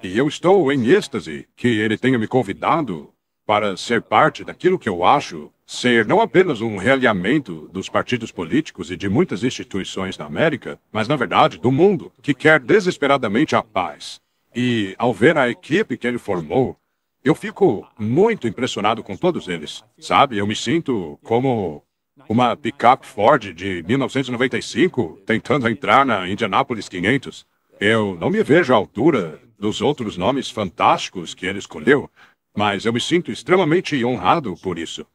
E eu estou em êxtase que ele tenha me convidado para ser parte daquilo que eu acho ser não apenas um realinhamento dos partidos políticos e de muitas instituições da América, mas, na verdade, do mundo, que quer desesperadamente a paz. E, ao ver a equipe que ele formou, eu fico muito impressionado com todos eles. Sabe, eu me sinto como uma picape Ford de 1995 tentando entrar na Indianapolis 500. Eu não me vejo à altura dos outros nomes fantásticos que ele escolheu, mas eu me sinto extremamente honrado por isso.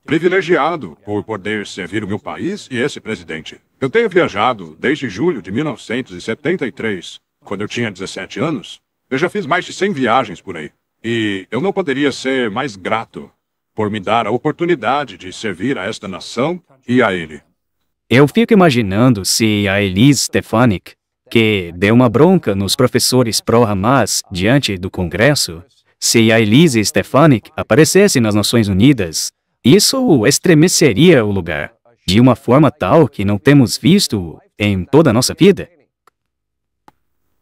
Privilegiado por poder servir o meu país e esse presidente. Eu tenho viajado desde julho de 1973, quando eu tinha 17 anos. Eu já fiz mais de 100 viagens por aí. E eu não poderia ser mais grato por me dar a oportunidade de servir a esta nação e a ele. Eu fico imaginando se a Elise Stefanik, que deu uma bronca nos professores pró-Hamas diante do Congresso, se a Elise Stefanik aparecesse nas Nações Unidas, isso estremeceria o lugar, de uma forma tal que não temos visto em toda a nossa vida.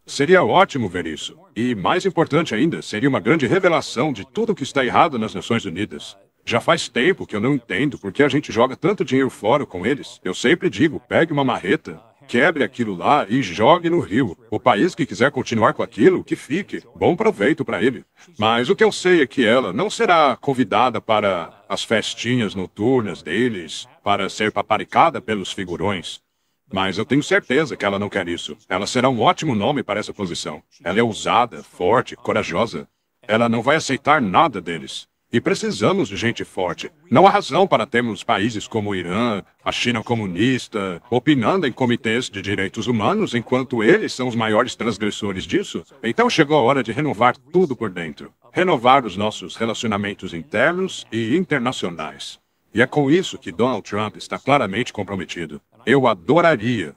Seria ótimo ver isso. E, mais importante ainda, seria uma grande revelação de tudo o que está errado nas Nações Unidas. Já faz tempo que eu não entendo por que a gente joga tanto dinheiro fora com eles. Eu sempre digo, pegue uma marreta, quebre aquilo lá e jogue no rio. O país que quiser continuar com aquilo, que fique. Bom proveito para ele. Mas o que eu sei é que ela não será convidada para as festinhas noturnas deles, para ser paparicada pelos figurões. Mas eu tenho certeza que ela não quer isso. Ela será um ótimo nome para essa posição. Ela é ousada, forte, corajosa. Ela não vai aceitar nada deles. E precisamos de gente forte. Não há razão para termos países como o Irã, a China comunista, opinando em comitês de direitos humanos, enquanto eles são os maiores transgressores disso. Então chegou a hora de renovar tudo por dentro. Renovar os nossos relacionamentos internos e internacionais. E é com isso que Donald Trump está claramente comprometido. Eu adoraria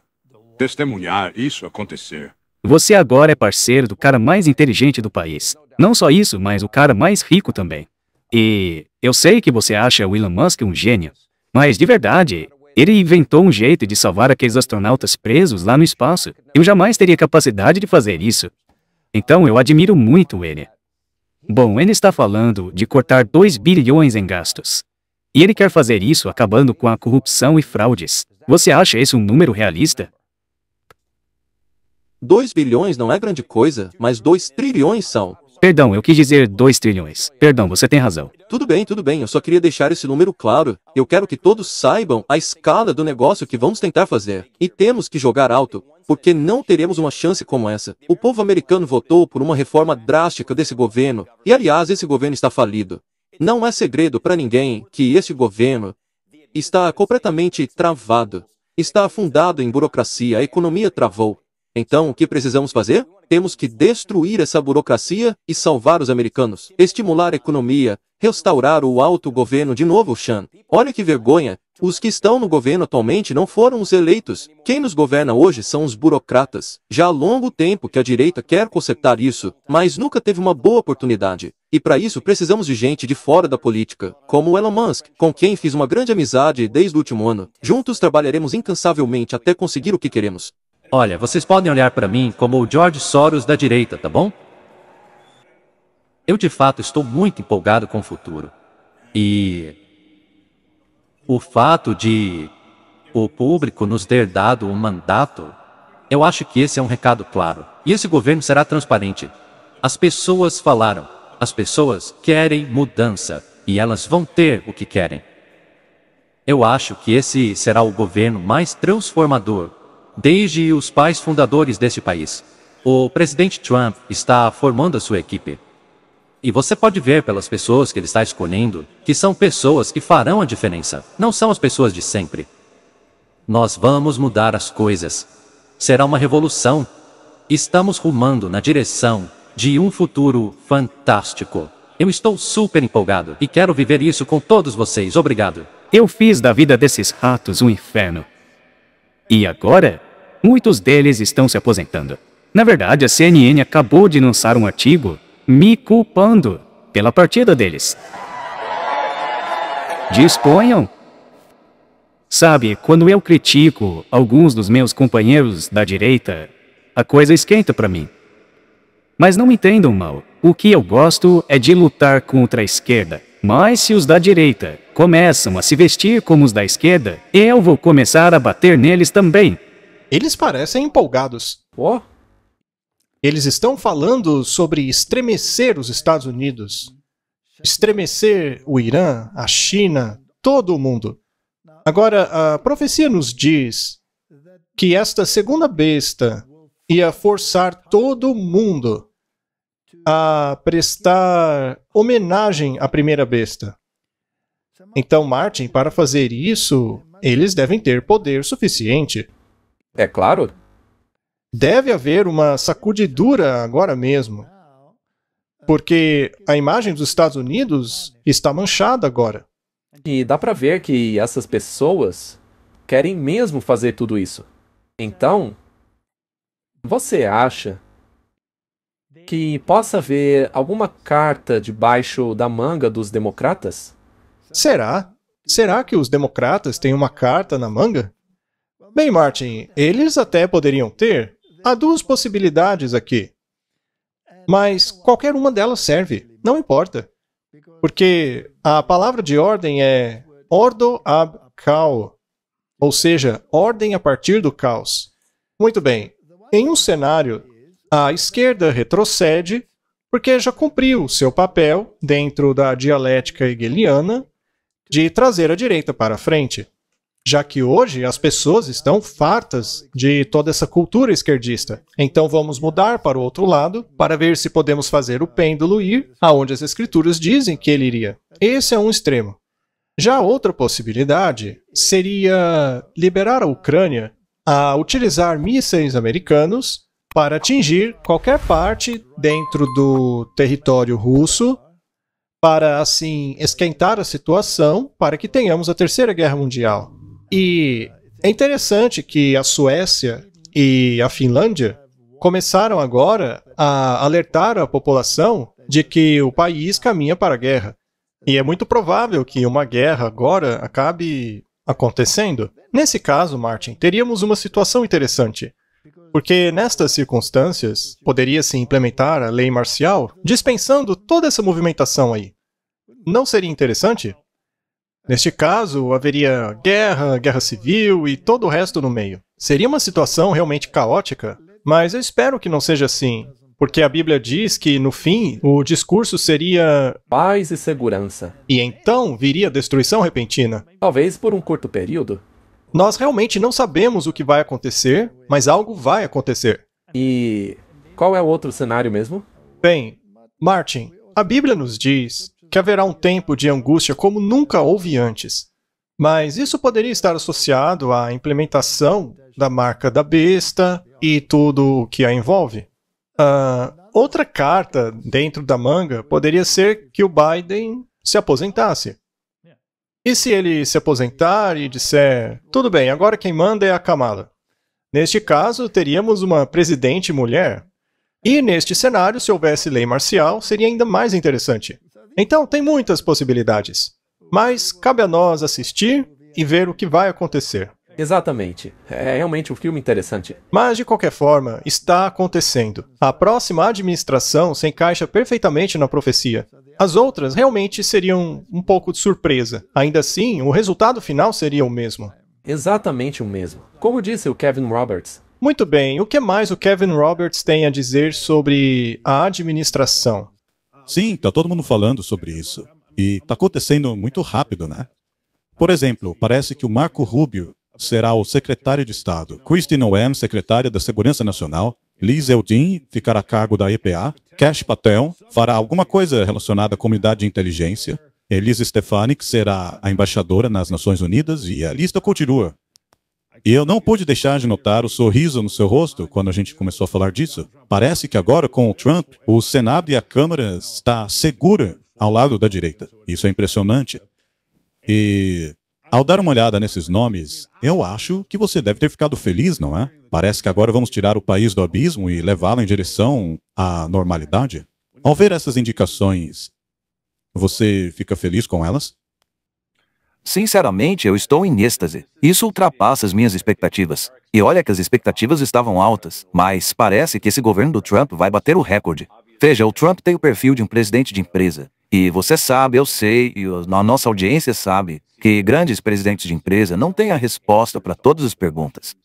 testemunhar isso acontecer. Você agora é parceiro do cara mais inteligente do país. Não só isso, mas o cara mais rico também. E eu sei que você acha o Elon Musk um gênio, mas de verdade, ele inventou um jeito de salvar aqueles astronautas presos lá no espaço. Eu jamais teria capacidade de fazer isso. Então eu admiro muito ele. Bom, ele está falando de cortar 2 bilhões em gastos. E ele quer fazer isso acabando com a corrupção e fraudes. Você acha esse um número realista? 2 bilhões não é grande coisa, mas 2 trilhões são. Perdão, eu quis dizer 2 trilhões. Perdão, você tem razão. Tudo bem, eu só queria deixar esse número claro. Eu quero que todos saibam a escala do negócio que vamos tentar fazer. E temos que jogar alto, porque não teremos uma chance como essa. O povo americano votou por uma reforma drástica desse governo, e aliás, esse governo está falido. Não é segredo para ninguém que este governo está completamente travado. Está afundado em burocracia, a economia travou. Então, o que precisamos fazer? Temos que destruir essa burocracia e salvar os americanos. Estimular a economia, restaurar o autogoverno de novo, Sean. Olha que vergonha. Os que estão no governo atualmente não foram os eleitos. Quem nos governa hoje são os burocratas. Já há longo tempo que a direita quer consertar isso, mas nunca teve uma boa oportunidade. E para isso precisamos de gente de fora da política, como o Elon Musk, com quem fiz uma grande amizade desde o último ano. Juntos trabalharemos incansavelmente até conseguir o que queremos. Olha, vocês podem olhar para mim como o George Soros da direita, tá bom? Eu de fato estou muito empolgado com o futuro. E o fato de o público nos ter dado um mandato, eu acho que esse é um recado claro. E esse governo será transparente. As pessoas falaram. As pessoas querem mudança. E elas vão ter o que querem. Eu acho que esse será o governo mais transformador desde os pais fundadores deste país. O presidente Trump está formando a sua equipe. E você pode ver pelas pessoas que ele está escolhendo, que são pessoas que farão a diferença. Não são as pessoas de sempre. Nós vamos mudar as coisas. Será uma revolução. Estamos rumando na direção de um futuro fantástico. Eu estou super empolgado e quero viver isso com todos vocês. Obrigado. Eu fiz da vida desses ratos um inferno. E agora, muitos deles estão se aposentando. Na verdade, a CNN acabou de lançar um artigo me culpando pela partida deles. Disponham. Sabe, quando eu critico alguns dos meus companheiros da direita, a coisa esquenta para mim. Mas não me entendam mal. O que eu gosto é de lutar contra a esquerda. Mas se os da direita começam a se vestir como os da esquerda, eu vou começar a bater neles também. Eles parecem empolgados. Oh. Eles estão falando sobre estremecer os Estados Unidos, estremecer o Irã, a China, todo o mundo. Agora, a profecia nos diz que esta segunda besta ia forçar todo mundo a prestar homenagem à primeira besta. Então, Martin, para fazer isso, eles devem ter poder suficiente. É claro. Deve haver uma sacudidura agora mesmo. Porque a imagem dos Estados Unidos está manchada agora. E dá pra ver que essas pessoas querem mesmo fazer tudo isso. Então, você acha que possa haver alguma carta debaixo da manga dos democratas? Será? Será que os democratas têm uma carta na manga? Bem, Martin, eles até poderiam ter. Há duas possibilidades aqui. Mas qualquer uma delas serve, não importa. Porque a palavra de ordem é ordo ab caos, ou seja, ordem a partir do caos. Muito bem, em um cenário, a esquerda retrocede porque já cumpriu seu papel dentro da dialética hegeliana de trazer a direita para a frente, já que hoje as pessoas estão fartas de toda essa cultura esquerdista. Então vamos mudar para o outro lado para ver se podemos fazer o pêndulo ir aonde as escrituras dizem que ele iria. Esse é um extremo. Já outra possibilidade seria liberar a Ucrânia a utilizar mísseis americanos para atingir qualquer parte dentro do território russo, para assim esquentar a situação para que tenhamos a Terceira Guerra Mundial. E é interessante que a Suécia e a Finlândia começaram agora a alertar a população de que o país caminha para a guerra. E é muito provável que uma guerra agora acabe acontecendo. Nesse caso, Martin, teríamos uma situação interessante. Porque nestas circunstâncias, poderia-se implementar a lei marcial dispensando toda essa movimentação aí. Não seria interessante? Neste caso, haveria guerra, guerra civil e todo o resto no meio. Seria uma situação realmente caótica, mas eu espero que não seja assim, porque a Bíblia diz que, no fim, o discurso seria paz e segurança. E então viria destruição repentina. Talvez por um curto período. Nós realmente não sabemos o que vai acontecer, mas algo vai acontecer. E qual é o outro cenário mesmo? Bem, Martin, a Bíblia nos diz que haverá um tempo de angústia como nunca houve antes. Mas isso poderia estar associado à implementação da marca da besta e tudo o que a envolve. Outra carta dentro da manga poderia ser que o Biden se aposentasse. E se ele se aposentar e disser, tudo bem, agora quem manda é a Kamala. Neste caso, teríamos uma presidente mulher. E neste cenário, se houvesse lei marcial, seria ainda mais interessante. Então, tem muitas possibilidades. Mas cabe a nós assistir e ver o que vai acontecer. Exatamente. É realmente um filme interessante. Mas, de qualquer forma, está acontecendo. A próxima administração se encaixa perfeitamente na profecia. As outras realmente seriam um pouco de surpresa. Ainda assim, o resultado final seria o mesmo. Exatamente o mesmo. Como disse o Kevin Roberts. Muito bem. O que mais o Kevin Roberts tem a dizer sobre a administração? Sim, tá todo mundo falando sobre isso. E tá acontecendo muito rápido, né? Por exemplo, parece que o Marco Rubio será o secretário de Estado, Kristi Noem, secretária da Segurança Nacional, Liz Eldin ficará a cargo da EPA, Kash Patel fará alguma coisa relacionada à comunidade de inteligência, Elise Stefanik será a embaixadora nas Nações Unidas e a lista continua. E eu não pude deixar de notar o sorriso no seu rosto quando a gente começou a falar disso. Parece que agora com o Trump, o Senado e a Câmara está segura ao lado da direita. Isso é impressionante. E ao dar uma olhada nesses nomes, eu acho que você deve ter ficado feliz, não é? Parece que agora vamos tirar o país do abismo e levá-lo em direção à normalidade. Ao ver essas indicações, você fica feliz com elas? Sinceramente, eu estou em êxtase. Isso ultrapassa as minhas expectativas. E olha que as expectativas estavam altas, mas parece que esse governo do Trump vai bater o recorde. Veja, o Trump tem o perfil de um presidente de empresa. E você sabe, eu sei, e a nossa audiência sabe, que grandes presidentes de empresa não têm a resposta para todas as perguntas.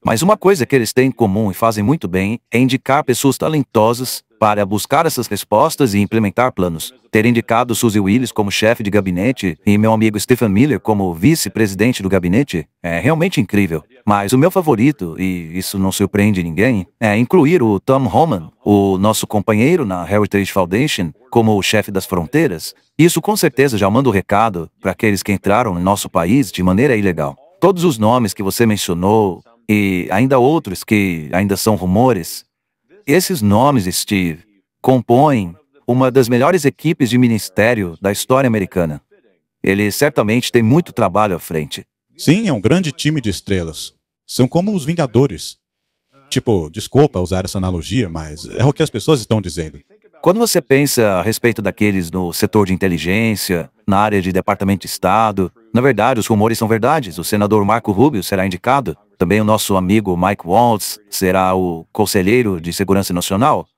Mas uma coisa que eles têm em comum e fazem muito bem é indicar pessoas talentosas para buscar essas respostas e implementar planos. Ter indicado Suzy Willis como chefe de gabinete e meu amigo Stephen Miller como vice-presidente do gabinete é realmente incrível. Mas o meu favorito, e isso não surpreende ninguém, é incluir o Tom Homan, o nosso companheiro na Heritage Foundation, como o chefe das fronteiras. Isso com certeza já manda o recado para aqueles que entraram no nosso país de maneira ilegal. Todos os nomes que você mencionou, e ainda outros que ainda são rumores, esses nomes, Steve, compõem uma das melhores equipes de ministério da história americana. Ele certamente tem muito trabalho à frente. Sim, é um grande time de estrelas. São como os Vingadores. Tipo, desculpa usar essa analogia, mas é o que as pessoas estão dizendo. Quando você pensa a respeito daqueles no setor de inteligência, na área de Departamento de Estado, na verdade, os rumores são verdades. O senador Marco Rubio será indicado. Também o nosso amigo Mike Waltz será o conselheiro de Segurança Nacional.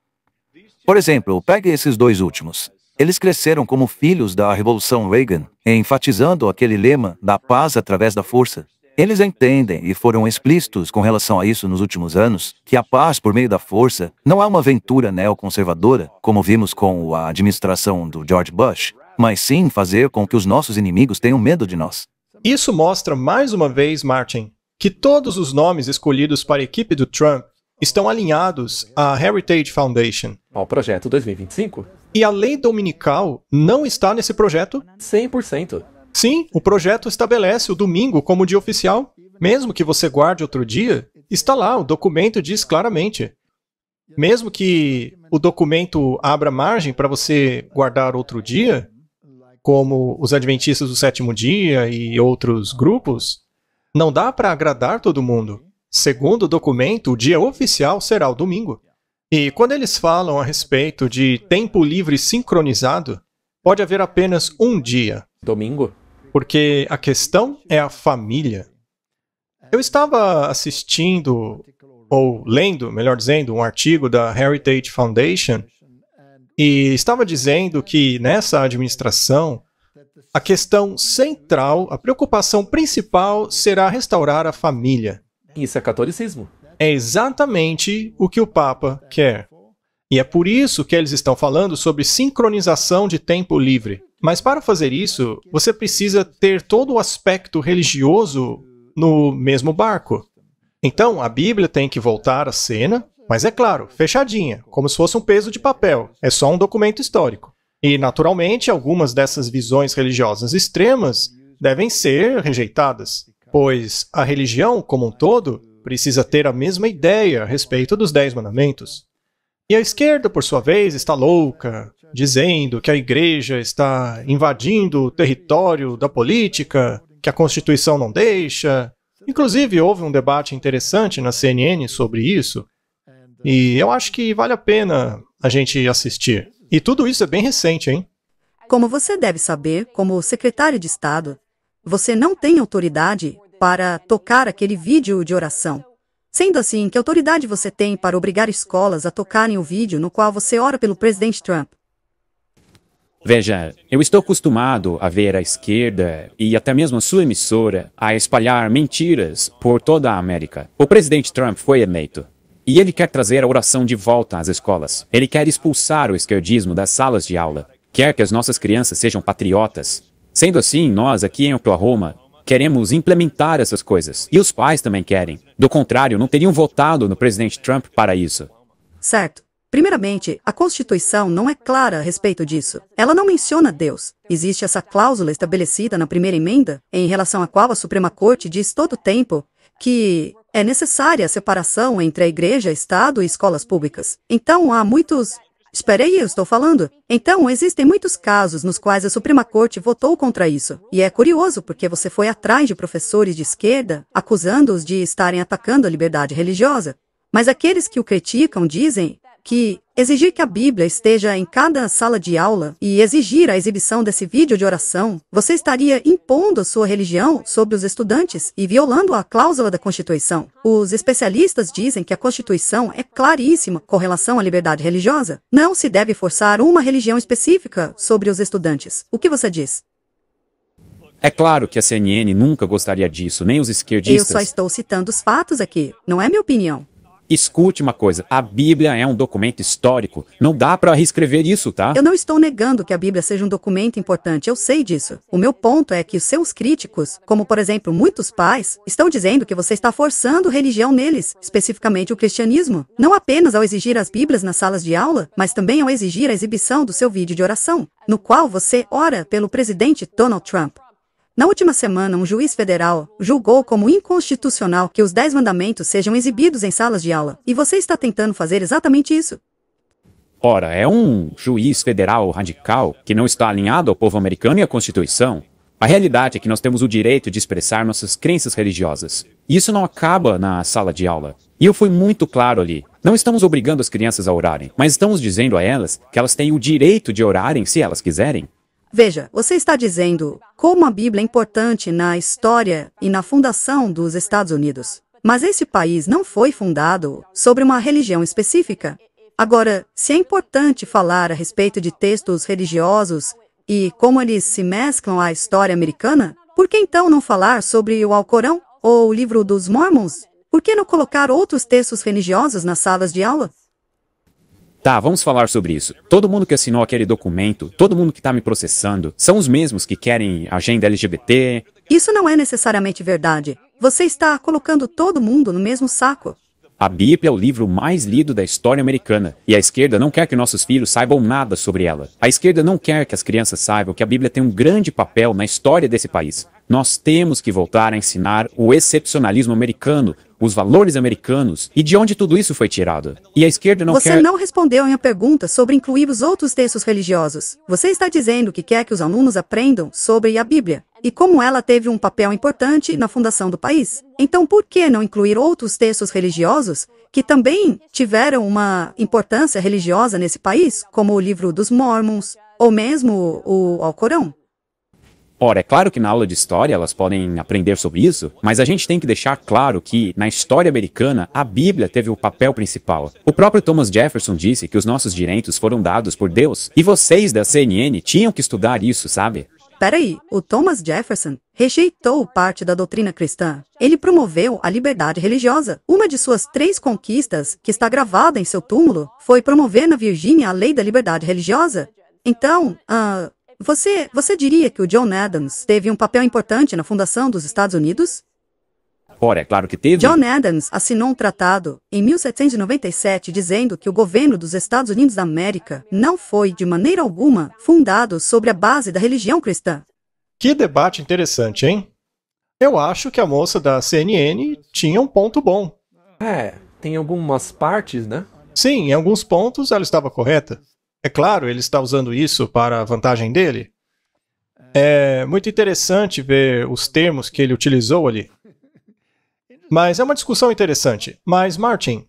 Por exemplo, pegue esses dois últimos. Eles cresceram como filhos da Revolução Reagan, enfatizando aquele lema da paz através da força. Eles entendem, e foram explícitos com relação a isso nos últimos anos, que a paz por meio da força não é uma aventura neoconservadora, como vimos com a administração do George Bush, mas sim fazer com que os nossos inimigos tenham medo de nós. Isso mostra mais uma vez, Martin, que todos os nomes escolhidos para a equipe do Trump estão alinhados à Heritage Foundation. Ao projeto 2025? E a lei dominical não está nesse projeto? 100%. Sim, o projeto estabelece o domingo como dia oficial. Mesmo que você guarde outro dia, está lá, o documento diz claramente. Mesmo que o documento abra margem para você guardar outro dia, como os adventistas do sétimo dia e outros grupos, não dá para agradar todo mundo. Segundo o documento, o dia oficial será o domingo. E quando eles falam a respeito de tempo livre sincronizado, pode haver apenas um dia. Domingo? Porque a questão é a família. Eu estava assistindo, ou lendo, melhor dizendo, um artigo da Heritage Foundation, e estava dizendo que nessa administração, a questão central, a preocupação principal será restaurar a família. Isso é catolicismo. É exatamente o que o Papa quer. E é por isso que eles estão falando sobre sincronização de tempo livre. Mas para fazer isso, você precisa ter todo o aspecto religioso no mesmo barco. Então, a Bíblia tem que voltar à cena, mas é claro, fechadinha, como se fosse um peso de papel. É só um documento histórico. E, naturalmente, algumas dessas visões religiosas extremas devem ser rejeitadas, pois a religião, como um todo, precisa ter a mesma ideia a respeito dos 10 mandamentos. E a esquerda, por sua vez, está louca, dizendo que a igreja está invadindo o território da política, que a Constituição não deixa. Inclusive, houve um debate interessante na CNN sobre isso, e eu acho que vale a pena a gente assistir. E tudo isso é bem recente, hein? Como você deve saber, como secretário de Estado, você não tem autoridade para tocar aquele vídeo de oração. Sendo assim, que autoridade você tem para obrigar escolas a tocarem o vídeo no qual você ora pelo presidente Trump? Veja, eu estou acostumado a ver a esquerda e até mesmo a sua emissora a espalhar mentiras por toda a América. O presidente Trump foi eleito. E ele quer trazer a oração de volta às escolas. Ele quer expulsar o esquerdismo das salas de aula. Quer que as nossas crianças sejam patriotas. Sendo assim, nós aqui em Oklahoma queremos implementar essas coisas. E os pais também querem. Do contrário, não teriam votado no presidente Trump para isso. Certo. Primeiramente, a Constituição não é clara a respeito disso. Ela não menciona Deus. Existe essa cláusula estabelecida na primeira emenda, em relação à qual a Suprema Corte diz todo o tempo que é necessária a separação entre a igreja, Estado e escolas públicas. Então, há muitos... Espere aí, eu estou falando. Então, existem muitos casos nos quais a Suprema Corte votou contra isso. E é curioso, porque você foi atrás de professores de esquerda, acusando-os de estarem atacando a liberdade religiosa. Mas aqueles que o criticam dizem que exigir que a Bíblia esteja em cada sala de aula e exigir a exibição desse vídeo de oração, você estaria impondo a sua religião sobre os estudantes e violando a cláusula da Constituição. Os especialistas dizem que a Constituição é claríssima com relação à liberdade religiosa. Não se deve forçar uma religião específica sobre os estudantes. O que você diz? É claro que a CNN nunca gostaria disso, nem os esquerdistas. Eu só estou citando os fatos aqui, não é minha opinião. Escute uma coisa, a Bíblia é um documento histórico, não dá para reescrever isso, tá? Eu não estou negando que a Bíblia seja um documento importante, eu sei disso. O meu ponto é que os seus críticos, como por exemplo muitos pais, estão dizendo que você está forçando religião neles, especificamente o cristianismo, não apenas ao exigir as Bíblias nas salas de aula, mas também ao exigir a exibição do seu vídeo de oração, no qual você ora pelo presidente Donald Trump. Na última semana, um juiz federal julgou como inconstitucional que os 10 mandamentos sejam exibidos em salas de aula. E você está tentando fazer exatamente isso. Ora, é um juiz federal radical que não está alinhado ao povo americano e à Constituição. A realidade é que nós temos o direito de expressar nossas crenças religiosas. E isso não acaba na sala de aula. E eu fui muito claro ali. Não estamos obrigando as crianças a orarem, mas estamos dizendo a elas que elas têm o direito de orarem se elas quiserem. Veja, você está dizendo como a Bíblia é importante na história e na fundação dos Estados Unidos. Mas esse país não foi fundado sobre uma religião específica. Agora, se é importante falar a respeito de textos religiosos e como eles se mesclam à história americana, por que então não falar sobre o Alcorão ou o livro dos Mormons? Por que não colocar outros textos religiosos nas salas de aula? Tá, vamos falar sobre isso. Todo mundo que assinou aquele documento, todo mundo que está me processando, são os mesmos que querem agenda LGBT. Isso não é necessariamente verdade. Você está colocando todo mundo no mesmo saco. A Bíblia é o livro mais lido da história americana, e a esquerda não quer que nossos filhos saibam nada sobre ela. A esquerda não quer que as crianças saibam que a Bíblia tem um grande papel na história desse país. Nós temos que voltar a ensinar o excepcionalismo americano, os valores americanos e de onde tudo isso foi tirado. E a esquerda não quer... Você não respondeu a minha pergunta sobre incluir os outros textos religiosos. Você está dizendo que quer que os alunos aprendam sobre a Bíblia e como ela teve um papel importante na fundação do país. Então, por que não incluir outros textos religiosos que também tiveram uma importância religiosa nesse país, como o livro dos Mormons ou mesmo o Alcorão? Ora, é claro que na aula de história elas podem aprender sobre isso, mas a gente tem que deixar claro que, na história americana, a Bíblia teve o papel principal. O próprio Thomas Jefferson disse que os nossos direitos foram dados por Deus, e vocês da CNN tinham que estudar isso, sabe? Peraí, o Thomas Jefferson rejeitou parte da doutrina cristã. Ele promoveu a liberdade religiosa. Uma de suas 3 conquistas, que está gravada em seu túmulo, foi promover na Virgínia a lei da liberdade religiosa. Então, Você diria que o John Adams teve um papel importante na fundação dos Estados Unidos? Ora, é claro que teve. John Adams assinou um tratado em 1797 dizendo que o governo dos Estados Unidos da América não foi, de maneira alguma, fundado sobre a base da religião cristã. Que debate interessante, hein? Eu acho que a moça da CNN tinha um ponto bom. Tem algumas partes, né? Sim, em alguns pontos ela estava correta. É claro, ele está usando isso para a vantagem dele. É muito interessante ver os termos que ele utilizou ali. Mas é uma discussão interessante. Mas, Martin,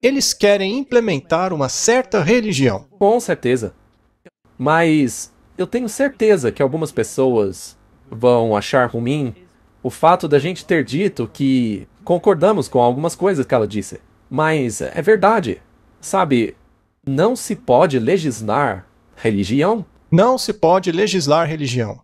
eles querem implementar uma certa religião. Com certeza. Mas eu tenho certeza que algumas pessoas vão achar ruim o fato da gente ter dito que concordamos com algumas coisas que ela disse. Mas é verdade. Sabe, não se pode legislar religião. Não se pode legislar religião.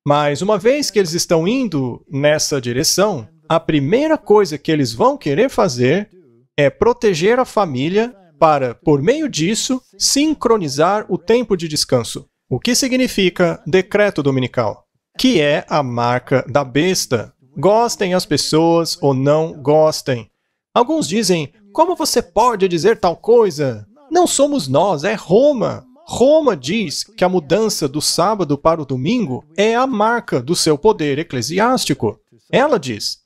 Mas uma vez que eles estão indo nessa direção, a primeira coisa que eles vão querer fazer é proteger a família para, por meio disso, sincronizar o tempo de descanso. O que significa decreto dominical, que é a marca da besta. Gostem as pessoas ou não gostem. Alguns dizem, como você pode dizer tal coisa? Não somos nós, é Roma. Roma diz que a mudança do sábado para o domingo é a marca do seu poder eclesiástico. Ela diz.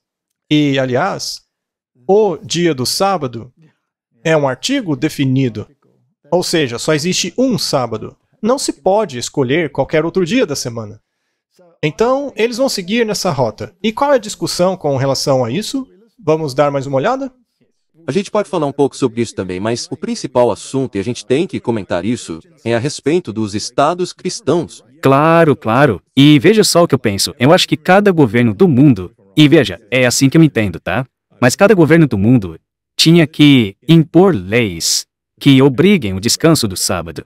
E, aliás, o dia do sábado é um artigo definido. Ou seja, só existe um sábado. Não se pode escolher qualquer outro dia da semana. Então, eles vão seguir nessa rota. E qual é a discussão com relação a isso? Vamos dar mais uma olhada? A gente pode falar um pouco sobre isso também, mas o principal assunto, e a gente tem que comentar isso, é a respeito dos estados cristãos. Claro, claro. E veja só o que eu penso. Eu acho que cada governo do mundo, e veja, é assim que eu me entendo, tá? Mas cada governo do mundo tinha que impor leis que obriguem o descanso do sábado.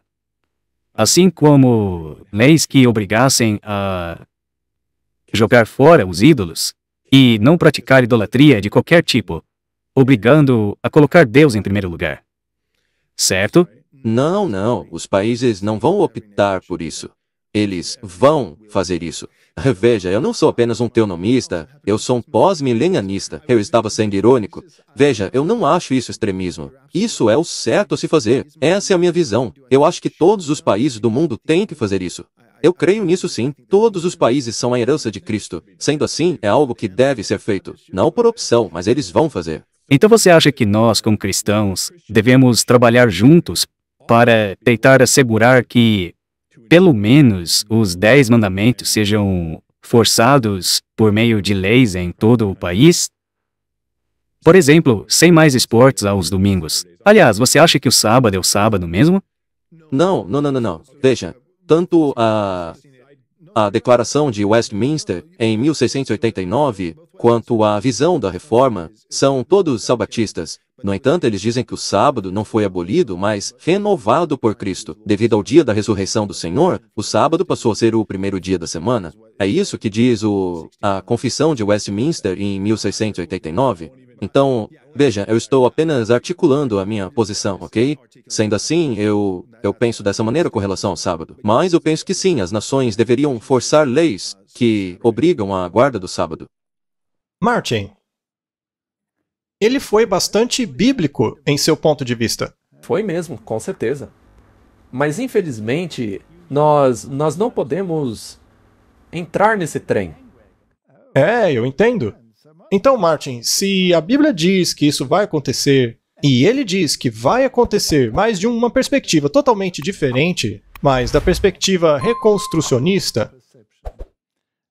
Assim como leis que obrigassem a jogar fora os ídolos e não praticar idolatria de qualquer tipo, obrigando a colocar Deus em primeiro lugar. Certo? Não. Os países não vão optar por isso. Eles vão fazer isso. Veja, eu não sou apenas um teonomista, eu sou um pós-milenianista. Eu estava sendo irônico. Veja, eu não acho isso extremismo. Isso é o certo a se fazer. Essa é a minha visão. Eu acho que todos os países do mundo têm que fazer isso. Eu creio nisso sim. Todos os países são a herança de Cristo. Sendo assim, é algo que deve ser feito. Não por opção, mas eles vão fazer. Então você acha que nós, como cristãos, devemos trabalhar juntos para tentar assegurar que, pelo menos, os 10 mandamentos sejam forçados por meio de leis em todo o país? Por exemplo, sem mais esportes aos domingos. Aliás, você acha que o sábado é o sábado mesmo? Não. Veja, tanto a Declaração de Westminster, em 1689, quanto a visão da Reforma, são todos sabatistas. No entanto, eles dizem que o sábado não foi abolido, mas renovado por Cristo. Devido ao dia da ressurreição do Senhor, o sábado passou a ser o primeiro dia da semana. É isso que diz a Confissão de Westminster em 1689. Então, veja, eu estou apenas articulando a minha posição, ok? Sendo assim, eu penso dessa maneira com relação ao sábado. Mas eu penso que sim, as nações deveriam forçar leis que obrigam a guarda do sábado. Martin, ele foi bastante bíblico em seu ponto de vista. Foi mesmo, com certeza. Mas infelizmente, nós não podemos entrar nesse trem. Eu entendo. Então, Martin, se a Bíblia diz que isso vai acontecer, e ele diz que vai acontecer, mas de uma perspectiva totalmente diferente, mas da perspectiva reconstrucionista,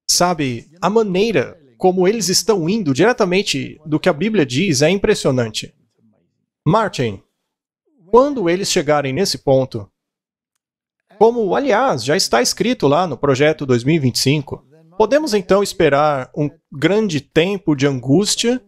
sabe, a maneira como eles estão indo diretamente do que a Bíblia diz é impressionante. Martin, quando eles chegarem nesse ponto, como, aliás, já está escrito lá no Projeto 2025, podemos então esperar um grande tempo de angústia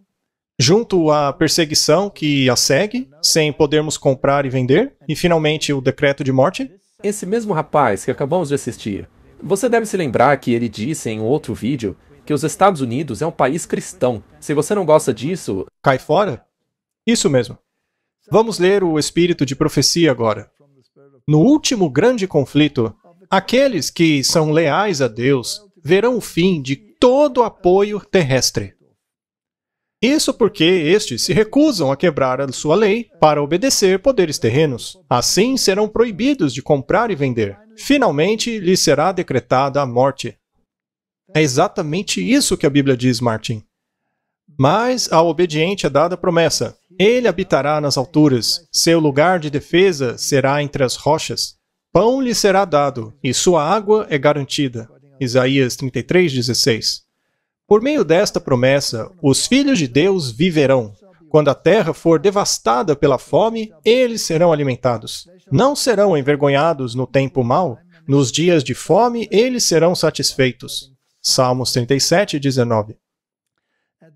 junto à perseguição que a segue, sem podermos comprar e vender, e finalmente o decreto de morte? Esse mesmo rapaz que acabamos de assistir, você deve se lembrar que ele disse em outro vídeo que os Estados Unidos é um país cristão. Se você não gosta disso... Cai fora? Isso mesmo. Vamos ler o Espírito de Profecia agora. No último grande conflito, aqueles que são leais a Deus verão o fim de todo apoio terrestre. Isso porque estes se recusam a quebrar a sua lei para obedecer poderes terrenos. Assim serão proibidos de comprar e vender. Finalmente lhes será decretada a morte. É exatamente isso que a Bíblia diz, Martin. Mas ao obediente é dada a promessa. Ele habitará nas alturas, seu lugar de defesa será entre as rochas. Pão lhe será dado, e sua água é garantida. Isaías 33:16. Por meio desta promessa, os filhos de Deus viverão. Quando a terra for devastada pela fome, eles serão alimentados. Não serão envergonhados no tempo mau. Nos dias de fome, eles serão satisfeitos. Salmos 37:19.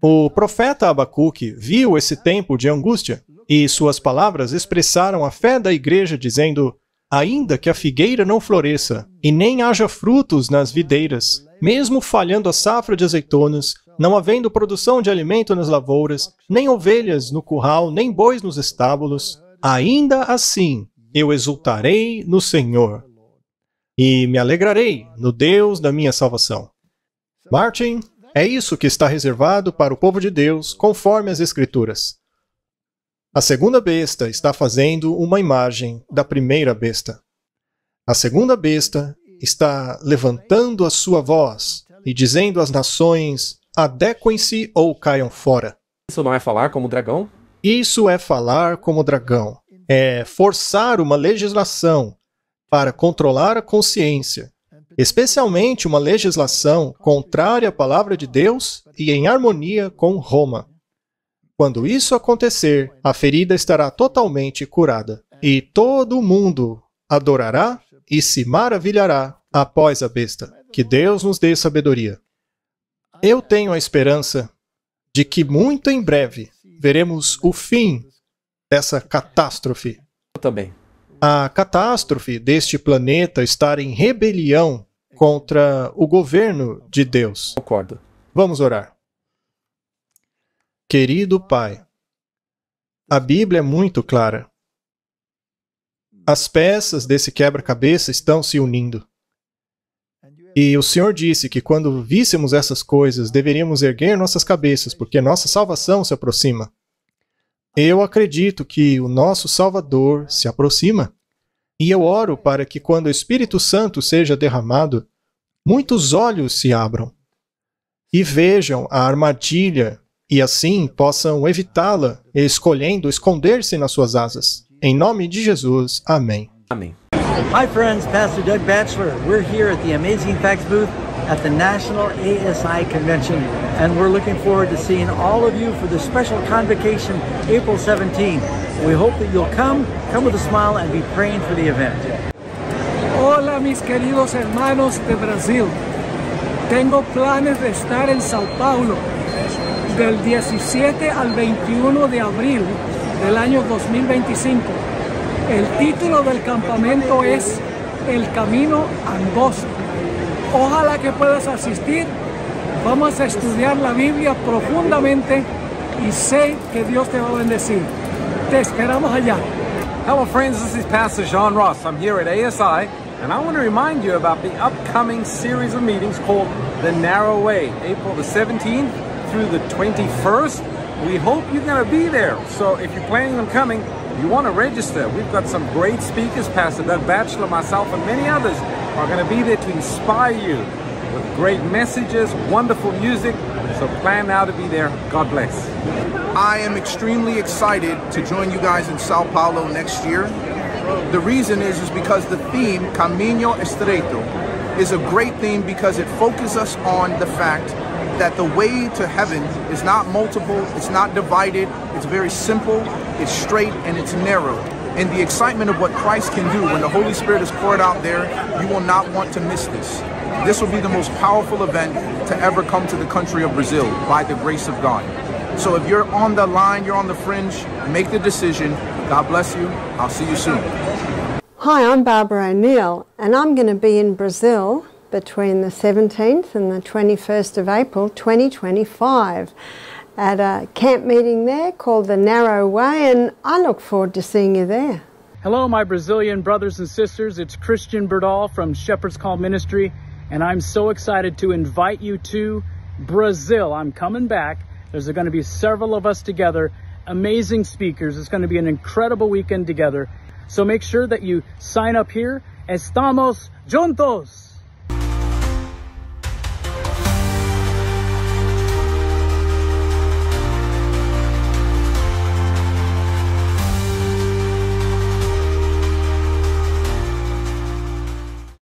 O profeta Abacuque viu esse tempo de angústia, e suas palavras expressaram a fé da igreja, dizendo: ainda que a figueira não floresça, e nem haja frutos nas videiras, mesmo falhando a safra de azeitonas, não havendo produção de alimento nas lavouras, nem ovelhas no curral, nem bois nos estábulos, ainda assim eu exultarei no Senhor, e me alegrarei no Deus da minha salvação. Martin, é isso que está reservado para o povo de Deus, conforme as Escrituras. A segunda besta está fazendo uma imagem da primeira besta. A segunda besta está levantando a sua voz e dizendo às nações: adequem-se ou caiam fora. Isso não é falar como dragão? Isso é falar como dragão. É forçar uma legislação para controlar a consciência, especialmente uma legislação contrária à palavra de Deus e em harmonia com Roma. Quando isso acontecer, a ferida estará totalmente curada, e todo mundo adorará e se maravilhará após a besta. Que Deus nos dê sabedoria. Eu tenho a esperança de que muito em breve veremos o fim dessa catástrofe. Eu também. A catástrofe deste planeta estar em rebelião contra o governo de Deus. Concordo. Vamos orar. Querido Pai, a Bíblia é muito clara. As peças desse quebra-cabeça estão se unindo. E o Senhor disse que quando víssemos essas coisas, deveríamos erguer nossas cabeças, porque nossa salvação se aproxima. Eu acredito que o nosso Salvador se aproxima. E eu oro para que quando o Espírito Santo seja derramado, muitos olhos se abram e vejam a armadilha e assim possam evitá-la, escolhendo esconder-se nas suas asas. Em nome de Jesus, amém. Amém. Hi friends, Pastor Doug Batchelor. We're here at the Amazing Facts booth at the National ASI Convention, and we're looking forward to seeing all of you for the special convocation April 17th. We hope that you'll come with a smile, and be praying for the event. Hola mis queridos hermanos de Brasil. Tengo planes de estar en Sao Paulo del 17 al 21 de abril del año 2025. El título del campamento es El Camino Angosto. Ojalá que puedas asistir. Vamos a estudiar la Biblia profundamente y sé que Dios te va a bendecir. Te esperamos allá. Hello friends, this is Pastor John Ross. I'm here at ASI, and I want to remind you about the upcoming series of meetings called The Narrow Way, April the 17th through the 21st. We hope you're going to be there. So if you're planning on coming, you want to register. We've got some great speakers, Pastor Doug Batchelor, myself, and many others are going to be there to inspire you with great messages, wonderful music. So plan now to be there. God bless. I am extremely excited to join you guys in Sao Paulo next year. The reason is because the theme, Caminho Estreito, is a great theme because it focuses us on the fact that the way to heaven is not multiple, it's not divided, it's very simple, it's straight, and it's narrow. And the excitement of what Christ can do when the Holy Spirit is poured out there, you will not want to miss this. This will be the most powerful event to ever come to the country of Brazil by the grace of God. So if you're on the line, you're on the fringe, make the decision. God bless you. I'll see you soon. Hi, I'm Barbara O'Neill, and I'm going to be in Brazil between the 17th and the 21st of April 2025 at a camp meeting there called the Narrow Way, and I look forward to seeing you there. Hello, my Brazilian brothers and sisters. It's Christian Berdal from Shepherd's Call Ministry, and I'm so excited to invite you to Brazil. I'm coming back. There's going to be several of us together, amazing speakers. It's going to be an incredible weekend together. So make sure that you sign up here. Estamos juntos!